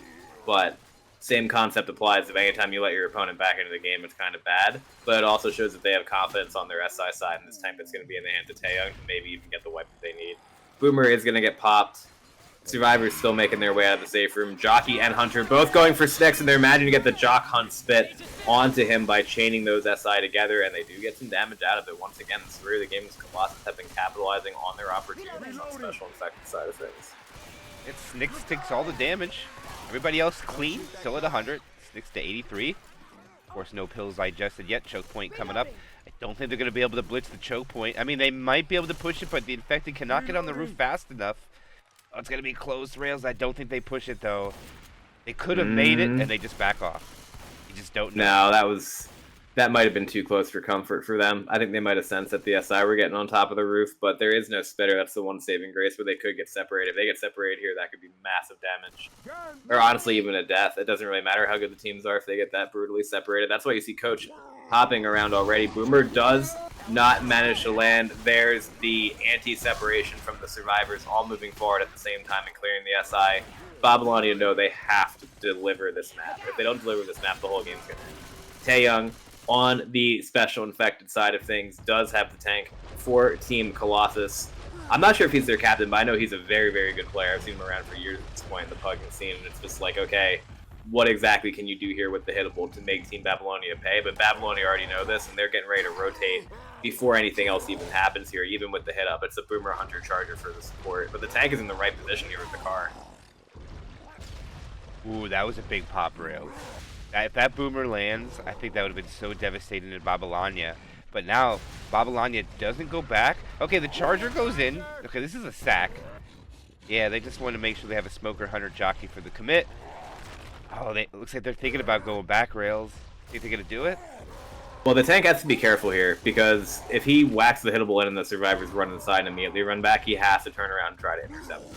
But same concept applies if anytime you let your opponent back into the game, it's kind of bad. But it also shows that they have confidence on their SI side, and this time it's going to be in the hands of Taeyong to maybe even get the wipe that they need. Boomer is going to get popped. Survivors still making their way out of the safe room. Jockey and Hunter both going for sticks, and they're imagining to get the Jock Hunt spit onto him by chaining those SI together, and they do get some damage out of it. Once again, the story of the game is Colossus have been capitalizing on their opportunities on special infected side of things. It's Snicks takes all the damage. Everybody else clean, still at 100. Snicks to 83. Of course, no pills digested yet. Choke point coming up. I don't think they're going to be able to blitz the choke point. I mean, they might be able to push it, but the infected cannot get on the roof fast enough. Oh, it's going to be close, Rails. I don't think they push it, though. They could have made it, and they just back off. You just don't know. No, that might have been too close for comfort for them. I think they might have sensed that the SI were getting on top of the roof, but there is no spitter. That's the one saving grace where they could get separated. If they get separated here, that could be massive damage. Or honestly, even a death. It doesn't really matter how good the teams are if they get that brutally separated. That's why you see Coach hopping around already. Boomer does not manage to land. There's the anti-separation from the survivors all moving forward at the same time and clearing the SI. Babylonia know they have to deliver this map. If they don't deliver this map, the whole game's going to end. Taeyong, on the special infected side of things, does have the tank for Team Colossus. I'm not sure if he's their captain, but I know he's a very, very good player. I've seen him around for years at this point in the pugging scene, and it's just like, okay, what exactly can you do here with the hittable to make Team Babylonia pay? But Babylonia already know this, and they're getting ready to rotate before anything else even happens here, even with the hit up. It's a Boomer Hunter Charger for the support, but the tank is in the right position here with the car. Ooh, that was a big pop, Rails. If that Boomer lands, I think that would have been so devastating to Babylonia. But now, Babylonia doesn't go back. Okay, the Charger goes in. Okay, this is a sack. Yeah, they just want to make sure they have a Smoker Hunter Jockey for the commit. Oh, it looks like they're thinking about going back, Rails. Think they're going to do it? Well, the tank has to be careful here, because if he whacks the hittable in and the survivors run inside and immediately run back, he has to turn around and try to intercept them.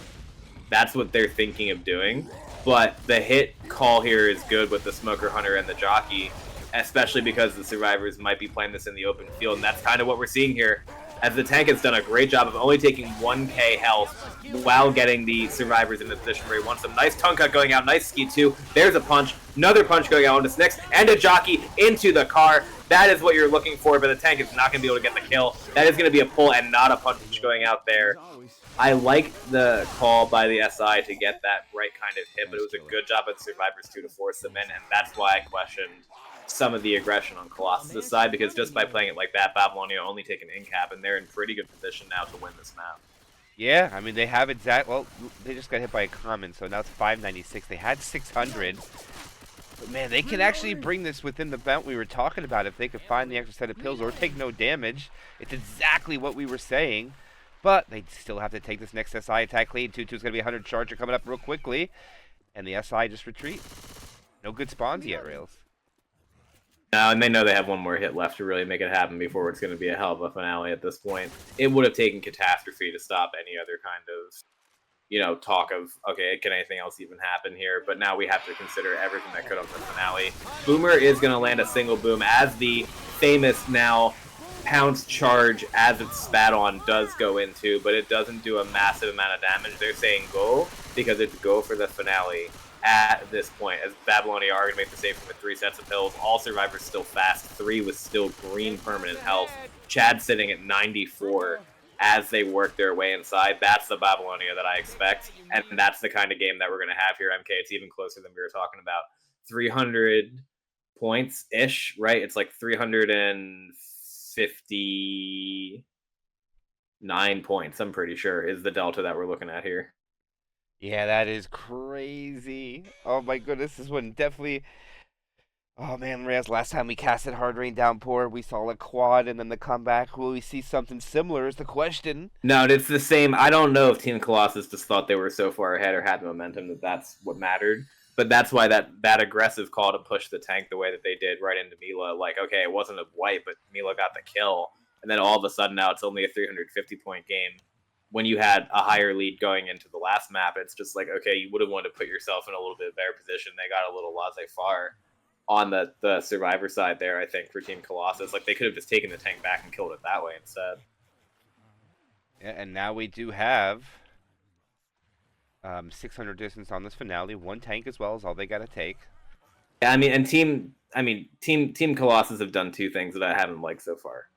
That's what they're thinking of doing. But the hit call here is good with the Smoker Hunter and the Jockey, especially because the survivors might be playing this in the open field, and that's kind of what we're seeing here, as the tank has done a great job of only taking 1k health while getting the survivors in the position where he wants them. Nice tongue cut going out, nice ski too. There's a punch, another punch going out onto Snicks, and a Jockey into the car. That is what you're looking for, but the tank is not going to be able to get the kill. That is going to be a pull and not a punch going out there. I like the call by the SI to get that right kind of hit, but it was a good job of the survivors too to force them in, and that's why I questioned some of the aggression on Colossus' side, because just by playing it like that, Babylonia only take an in-cap, and they're in pretty good position now to win this map. Yeah, I mean, they have well, they just got hit by a common, so now it's 596. They had 600. But man, they can actually bring this within the bound we were talking about. If they could find the extra set of pills or take no damage, it's exactly what we were saying. But they still have to take this next SI attack lead. 2-2 is going to be 100 charger coming up real quickly. And the SI just retreat. No good spawns yet, Rails. No, and they know they have one more hit left to really make it happen before it's going to be a hell of a finale at this point. It would have taken catastrophe to stop any other kind of, you know, talk of, okay, can anything else even happen here? But now we have to consider everything that could have been the finale. Boomer is going to land a single boom as the famous now pounce charge as it's spat on does go into, but it doesn't do a massive amount of damage. They're saying go because it's go for the finale at this point, as Babylonia are going to make the save from the 3 sets of pills. All survivors still fast. 3 with still green permanent health. Chad sitting at 94 as they work their way inside. That's the Babylonia that I expect, and that's the kind of game that we're going to have here, MK. It's even closer than we were talking about. 300 points-ish, right? It's like 359 points, I'm pretty sure, is the delta that we're looking at here. Yeah, that is crazy. Oh my goodness, this one definitely... Oh man, Reyes, last time we casted Hard Rain Downpour, we saw a quad and then the comeback. Will we see something similar is the question. No, it's the same. I don't know if Team Colossus just thought they were so far ahead or had the momentum that that's what mattered. But that's why that aggressive call to push the tank the way that they did right into Mila. Like, okay, it wasn't a wipe, but Mila got the kill. And then all of a sudden now it's only a 350-point game. When you had a higher lead going into the last map, it's just like, okay, you would have wanted to put yourself in a little bit better position. They got a little laissez-faire on the survivor side there, I think, for Team Colossus. Like, they could have just taken the tank back and killed it that way instead. Yeah, and now we do have 600 distance on this finale. 1 tank as well is all they got to take. Yeah, I mean, Team Colossus have done 2 things that I haven't liked so far.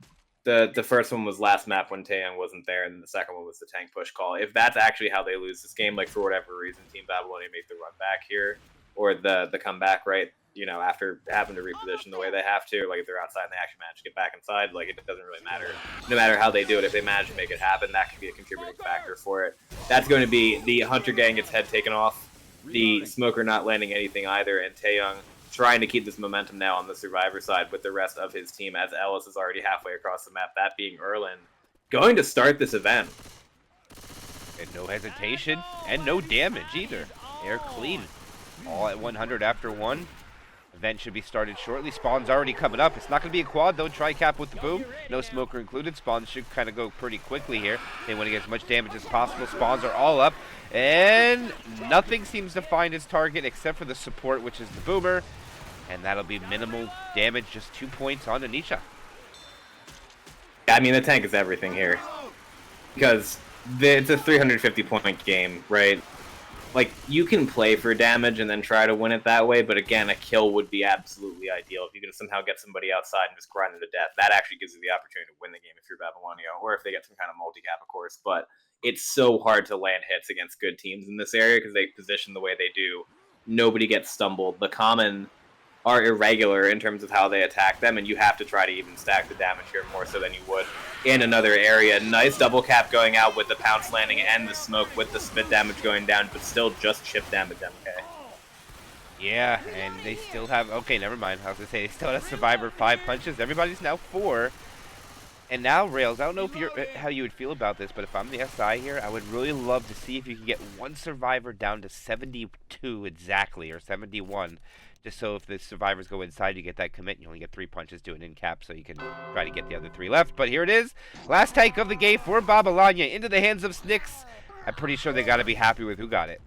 The first one was last map when Taeyong wasn't there, and then the second one was the tank push call. If that's actually how they lose this game, like for whatever reason, Team Babylonia make the run back here, or the comeback, right? You know, after having to reposition the way they have to, like if they're outside and they actually manage to get back inside, like it doesn't really matter. No matter how they do it, if they manage to make it happen, that could be a contributing factor for it. That's going to be the Hunter getting its head taken off, the Smoker not landing anything either, and Taeyong trying to keep this momentum now on the survivor side with the rest of his team, as Ellis is already halfway across the map, that being Erlin, going to start this event. And no hesitation, and no damage either. Air clean. All at 100 after 1. Event should be started shortly. Spawn's already coming up. It's not going to be a quad, though. Tri-cap with the boom. No smoker included. Spawns should kind of go pretty quickly here. They want to get as much damage as possible. Spawns are all up. And nothing seems to find its target except for the support, which is the boomer. And that'll be minimal damage, just 2 points on Anisha. I mean, the tank is everything here. Because it's a 350-point game, right? Like, you can play for damage and then try to win it that way, but again, a kill would be absolutely ideal. If you can somehow get somebody outside and just grind them to death, that actually gives you the opportunity to win the game if you're Babylonia, or if they get some kind of multi-cap, of course. But it's so hard to land hits against good teams in this area because they position the way they do. Nobody gets stumbled. The common are irregular in terms of how they attack them, and you have to try to even stack the damage here more so than you would in another area. Nice double cap going out with the pounce landing and the smoke with the spit damage going down, but still just chip damage, MK. Yeah, and they still have... Okay, never mind. I was going to say, they still have Survivor 5 punches. Everybody's now 4. And now, Rails, I don't know if you're how you would feel about this, but if I'm the SI here, I would really love to see if you can get 1 Survivor down to 72 exactly, or 71. Just so if the survivors go inside, you get that commit, and you only get 3 punches to an in cap, so you can try to get the other 3 left. But here it is. Last tank of the game for Babylonia into the hands of Snyx. I'm pretty sure they got to be happy with who got it.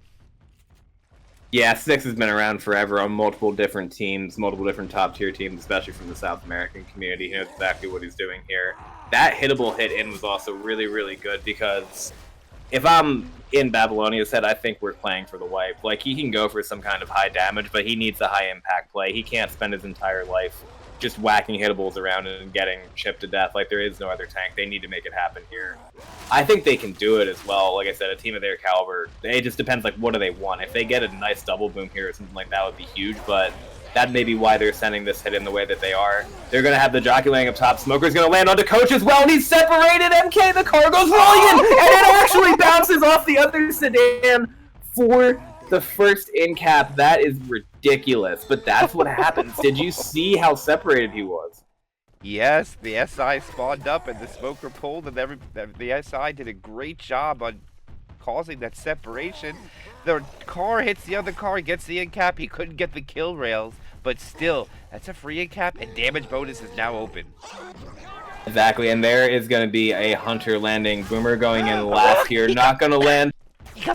Yeah, Snyx has been around forever on multiple different teams, multiple different top-tier teams, especially from the South American community. He knows exactly what he's doing here. That hittable hit in was also really, really good because if I'm in Babylonia's head, I think we're playing for the wipe. Like, he can go for some kind of high damage, but he needs a high-impact play. He can't spend his entire life just whacking hittables around and getting chipped to death. Like, there is no other tank. They need to make it happen here. I think they can do it as well. Like I said, a team of their caliber, it just depends, like, what do they want? If they get a nice double boom here or something like that would be huge, but that may be why they're sending this hit in the way that they are. They're going to have the jockey laying up top. Smoker's going to land onto Coach as well, and he's separated. MK, the car goes rolling in, and it actually bounces off the other sedan for the first in cap. That is ridiculous. ridiculous, but that's what happens. Did you see how separated he was? Yes, the SI spawned up and the smoker pulled, and the SI did a great job on causing that separation. The car hits the other car, gets the end cap. He couldn't get the kill rails, but still, that's a free end cap, and damage bonus is now open. Exactly, and there is going to be a Hunter landing. Boomer going in last here, not going to land,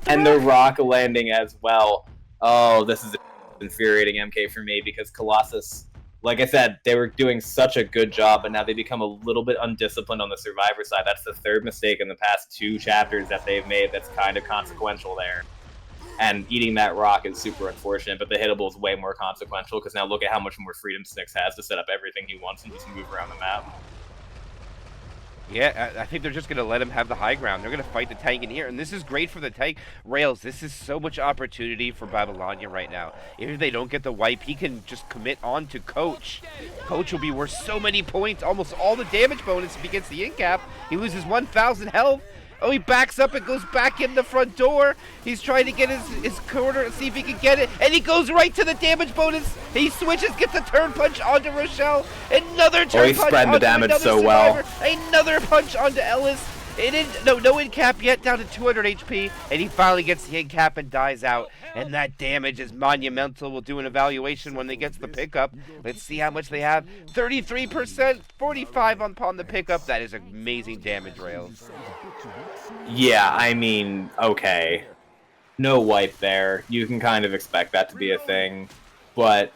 and the Rock landing as well. Oh, this is infuriating MK for me because Colossus, like I said, they were doing such a good job, but now they become a little bit undisciplined on the Survivor side. That's the third mistake in the past 2 chapters that they've made that's kind of consequential there. And eating that rock is super unfortunate, but the hittable is way more consequential because now look at how much more freedom Snicks has to set up everything he wants and just move around the map. Yeah, I think they're just going to let him have the high ground. They're going to fight the tank in here, and this is great for the tank. Rails, this is so much opportunity for Babylonia right now. If they don't get the wipe, he can just commit on to Coach. Coach will be worth so many points, almost all the damage bonus if he gets the in-cap. He loses 1,000 health. Oh, he backs up and goes back in the front door. He's trying to get his corner and see if he can get it. And he goes right to the damage bonus. He switches, gets a turn punch onto Rochelle. Another turn punch spread the damage so well. Another punch onto Ellis. No in cap yet, down to 200 HP. And he finally gets the in cap and dies out. And that damage is monumental. We'll do an evaluation when they get to the pickup. Let's see how much they have. 33%, 45 upon the pickup. That is amazing damage, Rails. Yeah, I mean, okay. No wipe there. You can kind of expect that to be a thing. But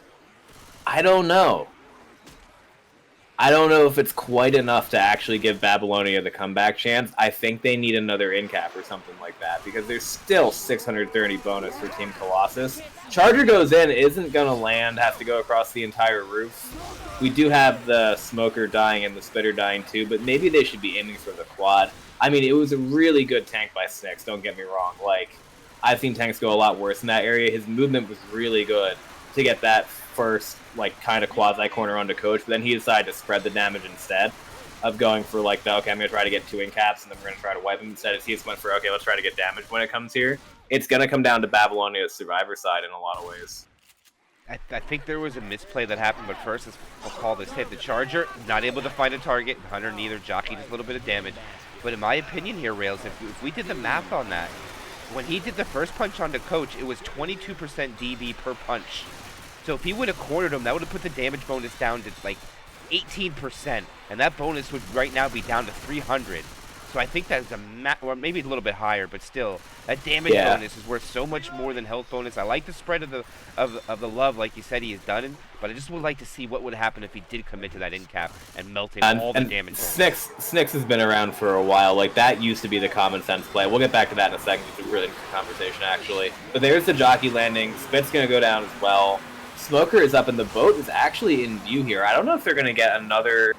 I don't know. I don't know if it's quite enough to actually give Babylonia the comeback chance. I think they need another in-cap or something like that, because there's still 630 bonus for Team Colossus. Charger goes in, isn't going to land, has to go across the entire roof. We do have the Smoker dying and the Spitter dying too, but maybe they should be aiming for the quad. I mean, it was a really good tank by Snicks, don't get me wrong. Like, I've seen tanks go a lot worse in that area. His movement was really good to get that first, like, kind of quasi-corner onto Coach, but then he decided to spread the damage instead of going for, like, the, okay, I'm going to try to get 2 in-caps, and then we're going to try to wipe him instead. He just went for, okay, let's try to get damage when it comes here. It's going to come down to Babylonia's Survivor side in a lot of ways. I think there was a misplay that happened, but first, I'll call this hit. The Charger, not able to find a target. Hunter neither. Jockey, just a little bit of damage. But in my opinion here, Rails, if we did the math on that, when he did the first punch onto Coach, it was 22% DB per punch. So if he would have cornered him, that would have put the damage bonus down to like 18%, and that bonus would right now be down to 300. So I think that's or maybe a little bit higher, but still, that damage bonus is worth so much more than health bonus. I like the spread of the love, like you said he has done, but I just would like to see what would happen if he did commit to that in cap and melted all the damage. Snicks has been around for a while. Like, that used to be the common sense play. We'll get back to that in a second. It's a really good conversation, actually. But there's the jockey landing. Spit's going to go down as well. Smoker is up, and the boat is actually in view here. I don't know if they're going to get another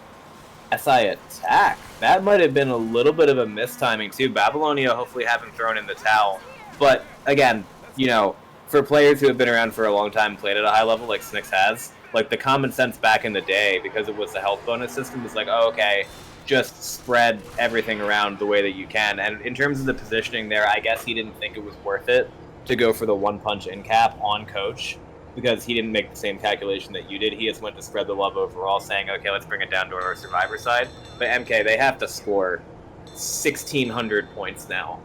SI attack. That might have been a little bit of a mistiming, too. Babylonia hopefully haven't thrown in the towel. But, again, you know, for players who have been around for a long time and played at a high level like Snicks has, like, the common sense back in the day, because it was the health bonus system, was like, oh, okay, just spread everything around the way that you can. And in terms of the positioning there, I guess he didn't think it was worth it to go for the one-punch in-cap on Coach, because he didn't make the same calculation that you did. He just went to spread the love overall, saying, okay, let's bring it down to our Survivor side. But MK, they have to score 1,600 points now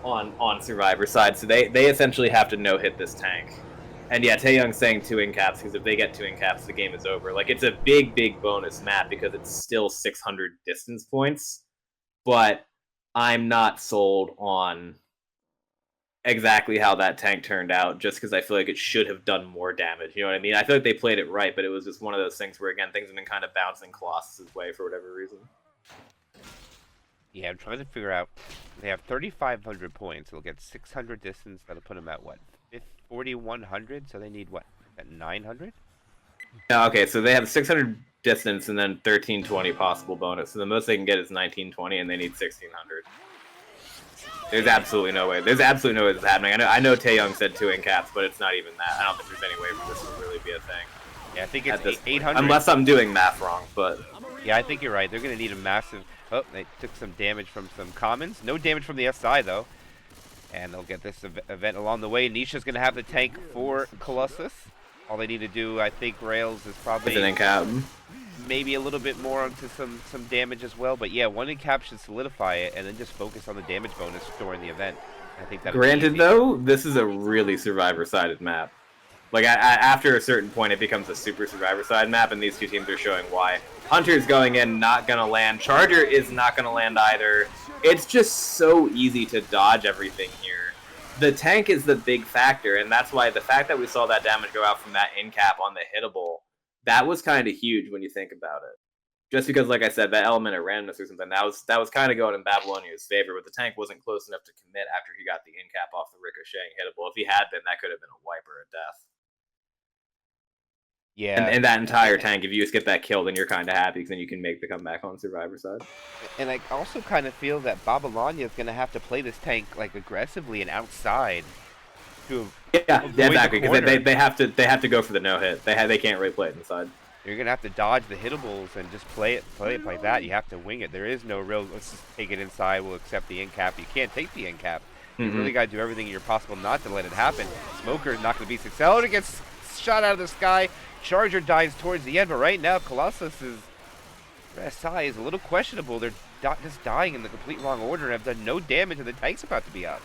on Survivor side, so they essentially have to no-hit this tank. And yeah, Taeyong's saying 2 in-caps, because if they get 2 in-caps, the game is over. Like, it's a big, big bonus map, because it's still 600 distance points, but I'm not sold on exactly how that tank turned out, just because I feel like it should have done more damage. You know what I mean? I feel like they played it right, but it was just one of those things where, again, things have been kind of bouncing Colossus' way for whatever reason. Yeah, I'm trying to figure out. They have 3,500 points. They'll get 600 distance. That'll put them at what? 4,100? So they need what? At 900? No, okay, so they have 600 distance and then 1,320 possible bonus. So the most they can get is 1,920, and they need 1,600. There's absolutely no way. There's absolutely no way this is happening. I know Taeyong said 2 in-caps, but it's not even that. I don't think there's any way for this to really be a thing. Yeah, I think it's 800. Unless I'm doing math wrong, but... Yeah, I think you're right. They're going to need a massive... Oh, they took some damage from some commons. No damage from the SI, though. And they'll get this event along the way. Nisha's going to have the tank for Colossus. All they need to do, I think, Rails is probably It's an in-cap. maybe a little bit more onto some damage as well. But yeah, one in-cap should solidify it, and then just focus on the damage bonus during the event. I think that. Granted, though, this is a really survivor-sided map. Like, after a certain point, it becomes a super survivor-side map, and these two teams are showing why. Hunter's going in, not gonna land. Charger is not gonna land either. It's just so easy to dodge everything here. The tank is the big factor, and that's why the fact that we saw that damage go out from that in-cap on the hittable, that was kind of huge when you think about it. Just because, like I said, that element of randomness or something, that was kind of going in Babylonia's favor, but the tank wasn't close enough to commit after he got the in-cap off the ricocheting hittable. If he had been, that could have been a wiper of death. Yeah. And that entire tank, if you just get that kill, then you're kind of happy, because then you can make the comeback on Survivor side. And I also kind of feel that Babylonia is going to have to play this tank like aggressively and outside. Yeah, exactly, because they have to go for the no-hit. They can't really play it inside. You're going to have to dodge the hittables and just play it like that. You have to wing it. There is no real, let's just take it inside, we'll accept the in-cap. You can't take the in-cap. You really got to do everything in your possible not to let it happen. Smoker's not going to be successful. It gets shot out of the sky. Charger dies towards the end, but right now Colossus' SI is a little questionable. They're just dying in the complete wrong order and have done no damage, and the tank's about to be up.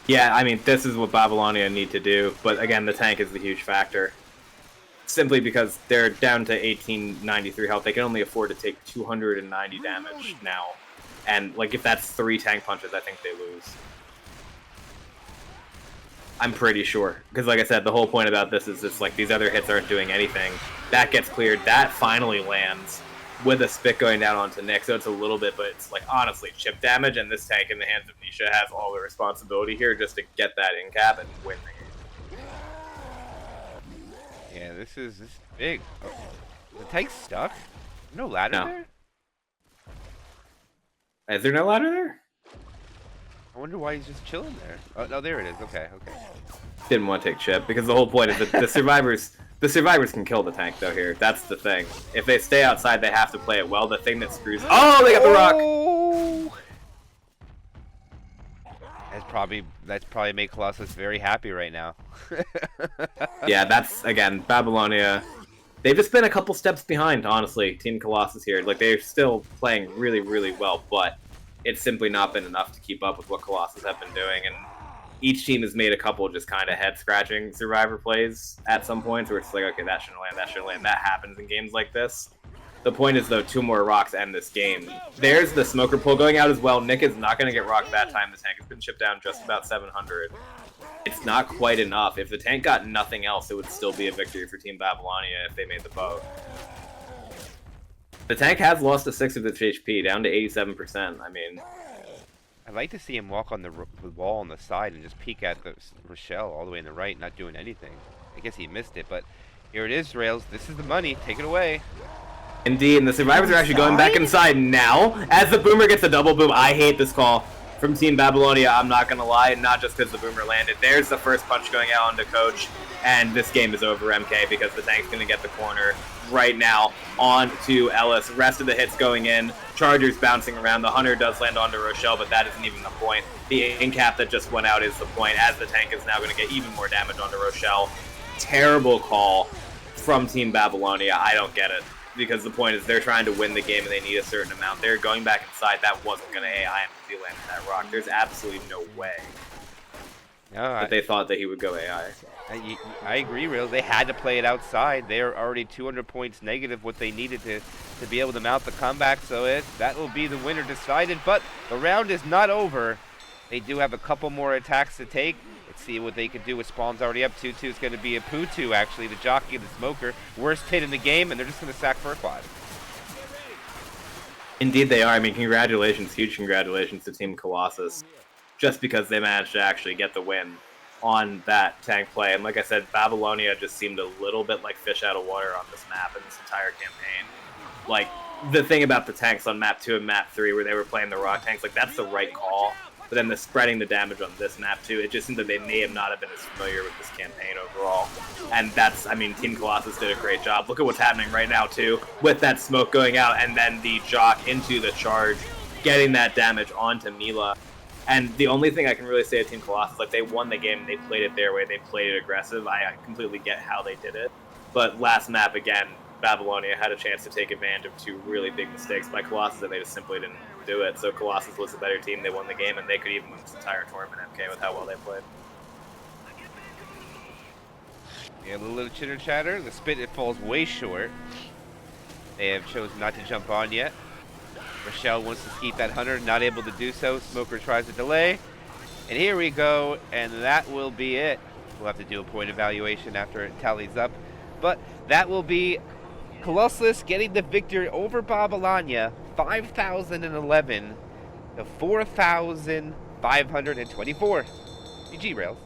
Yeah, I mean, this is what Babylonia need to do, but again, the tank is the huge factor. Simply because they're down to 1893 health, they can only afford to take 290 damage now. And, like, if that's 3 tank punches, I think they lose. I'm pretty sure. Because, like I said, the whole point about this is it's like these other hits aren't doing anything. That gets cleared. That finally lands with a spit going down onto Nick. So it's a little bit, but it's like honestly chip damage. And this tank in the hands of Nisha has all the responsibility here just to get that in cap and win the game. Yeah, this is big. Oh, the tank's stuck? No ladder there? Is there no ladder there? I wonder why he's just chilling there. Oh, no, there it is. Okay. Didn't want to take chip because the whole point is that the survivors can kill the tank though here. That's the thing. If they stay outside, they have to play it well. The thing that screws. Oh, they got the rock. That's probably made Colossus very happy right now. Yeah, that's again Babylonia. They've just been a couple steps behind, honestly. Team Colossus here, like they're still playing really, really well, but it's simply not been enough to keep up with what Colossus have been doing, and each team has made a couple just kind of head-scratching survivor plays at some points where it's like, okay, that shouldn't land, that shouldn't land. That happens in games like this. The point is, though, 2 more rocks end this game. There's the smoker pull going out as well. Nick is not going to get rocked that time. The tank has been chipped down just about 700. It's not quite enough. If the tank got nothing else, it would still be a victory for Team Babylonia if they made the vote. The tank has lost a 6 of its HP, down to 87%. I mean, I'd like to see him walk on the wall on the side and just peek at the Rochelle all the way in the right, not doing anything. I guess he missed it, but here it is, Rails. This is the money. Take it away. Indeed, and the survivors are actually going back inside now. As the boomer gets a double boom, I hate this call from Team Babylonia, I'm not going to lie, not just because the boomer landed. There's the first punch going out onto Coach, and this game is over, MK, because the tank's going to get the corner right now on to Ellis. Rest of the hits going in. Chargers bouncing around. The Hunter does land onto Rochelle, but that isn't even the point. The in-cap that just went out is the point, as the tank is now going to get even more damage onto Rochelle. Terrible call from Team Babylonia. I don't get it. Because the point is they're trying to win the game and they need a certain amount. They're going back inside. That wasn't going to AI him if he landed that rock. There's absolutely no way that they thought that he would go AI. I agree, Real. They had to play it outside. They're already 200 points negative, what they needed to be able to mount the comeback. So that will be the winner decided. But the round is not over. They do have a couple more attacks to take. Let's see what they can do with spawns already up. 2-2 is going to be a Poo-2, actually, the jockey, the smoker. Worst hit in the game, and they're just going to sack Furquad. Indeed they are. I mean, congratulations, huge congratulations to Team Colossus. Just because they managed to actually get the win on that tank play. And like I said, Babylonia just seemed a little bit like fish out of water on this map and this entire campaign. Like, the thing about the tanks on map 2 and map 3 where they were playing the rock tanks, like, that's the right call. But then the spreading the damage on this map too, it just seemed that they may have not have been as familiar with this campaign overall. And that's, I mean, Team Colossus did a great job. Look at what's happening right now too, with that smoke going out and then the jock into the charge, getting that damage onto Mila. And the only thing I can really say of Team Colossus, like, they won the game, they played it their way, they played it aggressive. I completely get how they did it. But last map, again, Babylonia had a chance to take advantage of 2 really big mistakes by Colossus, and they just simply didn't do it. So Colossus was a better team, they won the game, and they could even win this entire tournament, MK, with how well they played. Yeah, a little chitter chatter. The spit, it falls way short. They have chosen not to jump on yet. Rochelle wants to keep that hunter, not able to do so. Smoker tries to delay. And here we go, and that will be it. We'll have to do a point evaluation after it tallies up. But that will be Colossus getting the victory over Babylonia, 5,011 to 4,524. GG, Rails.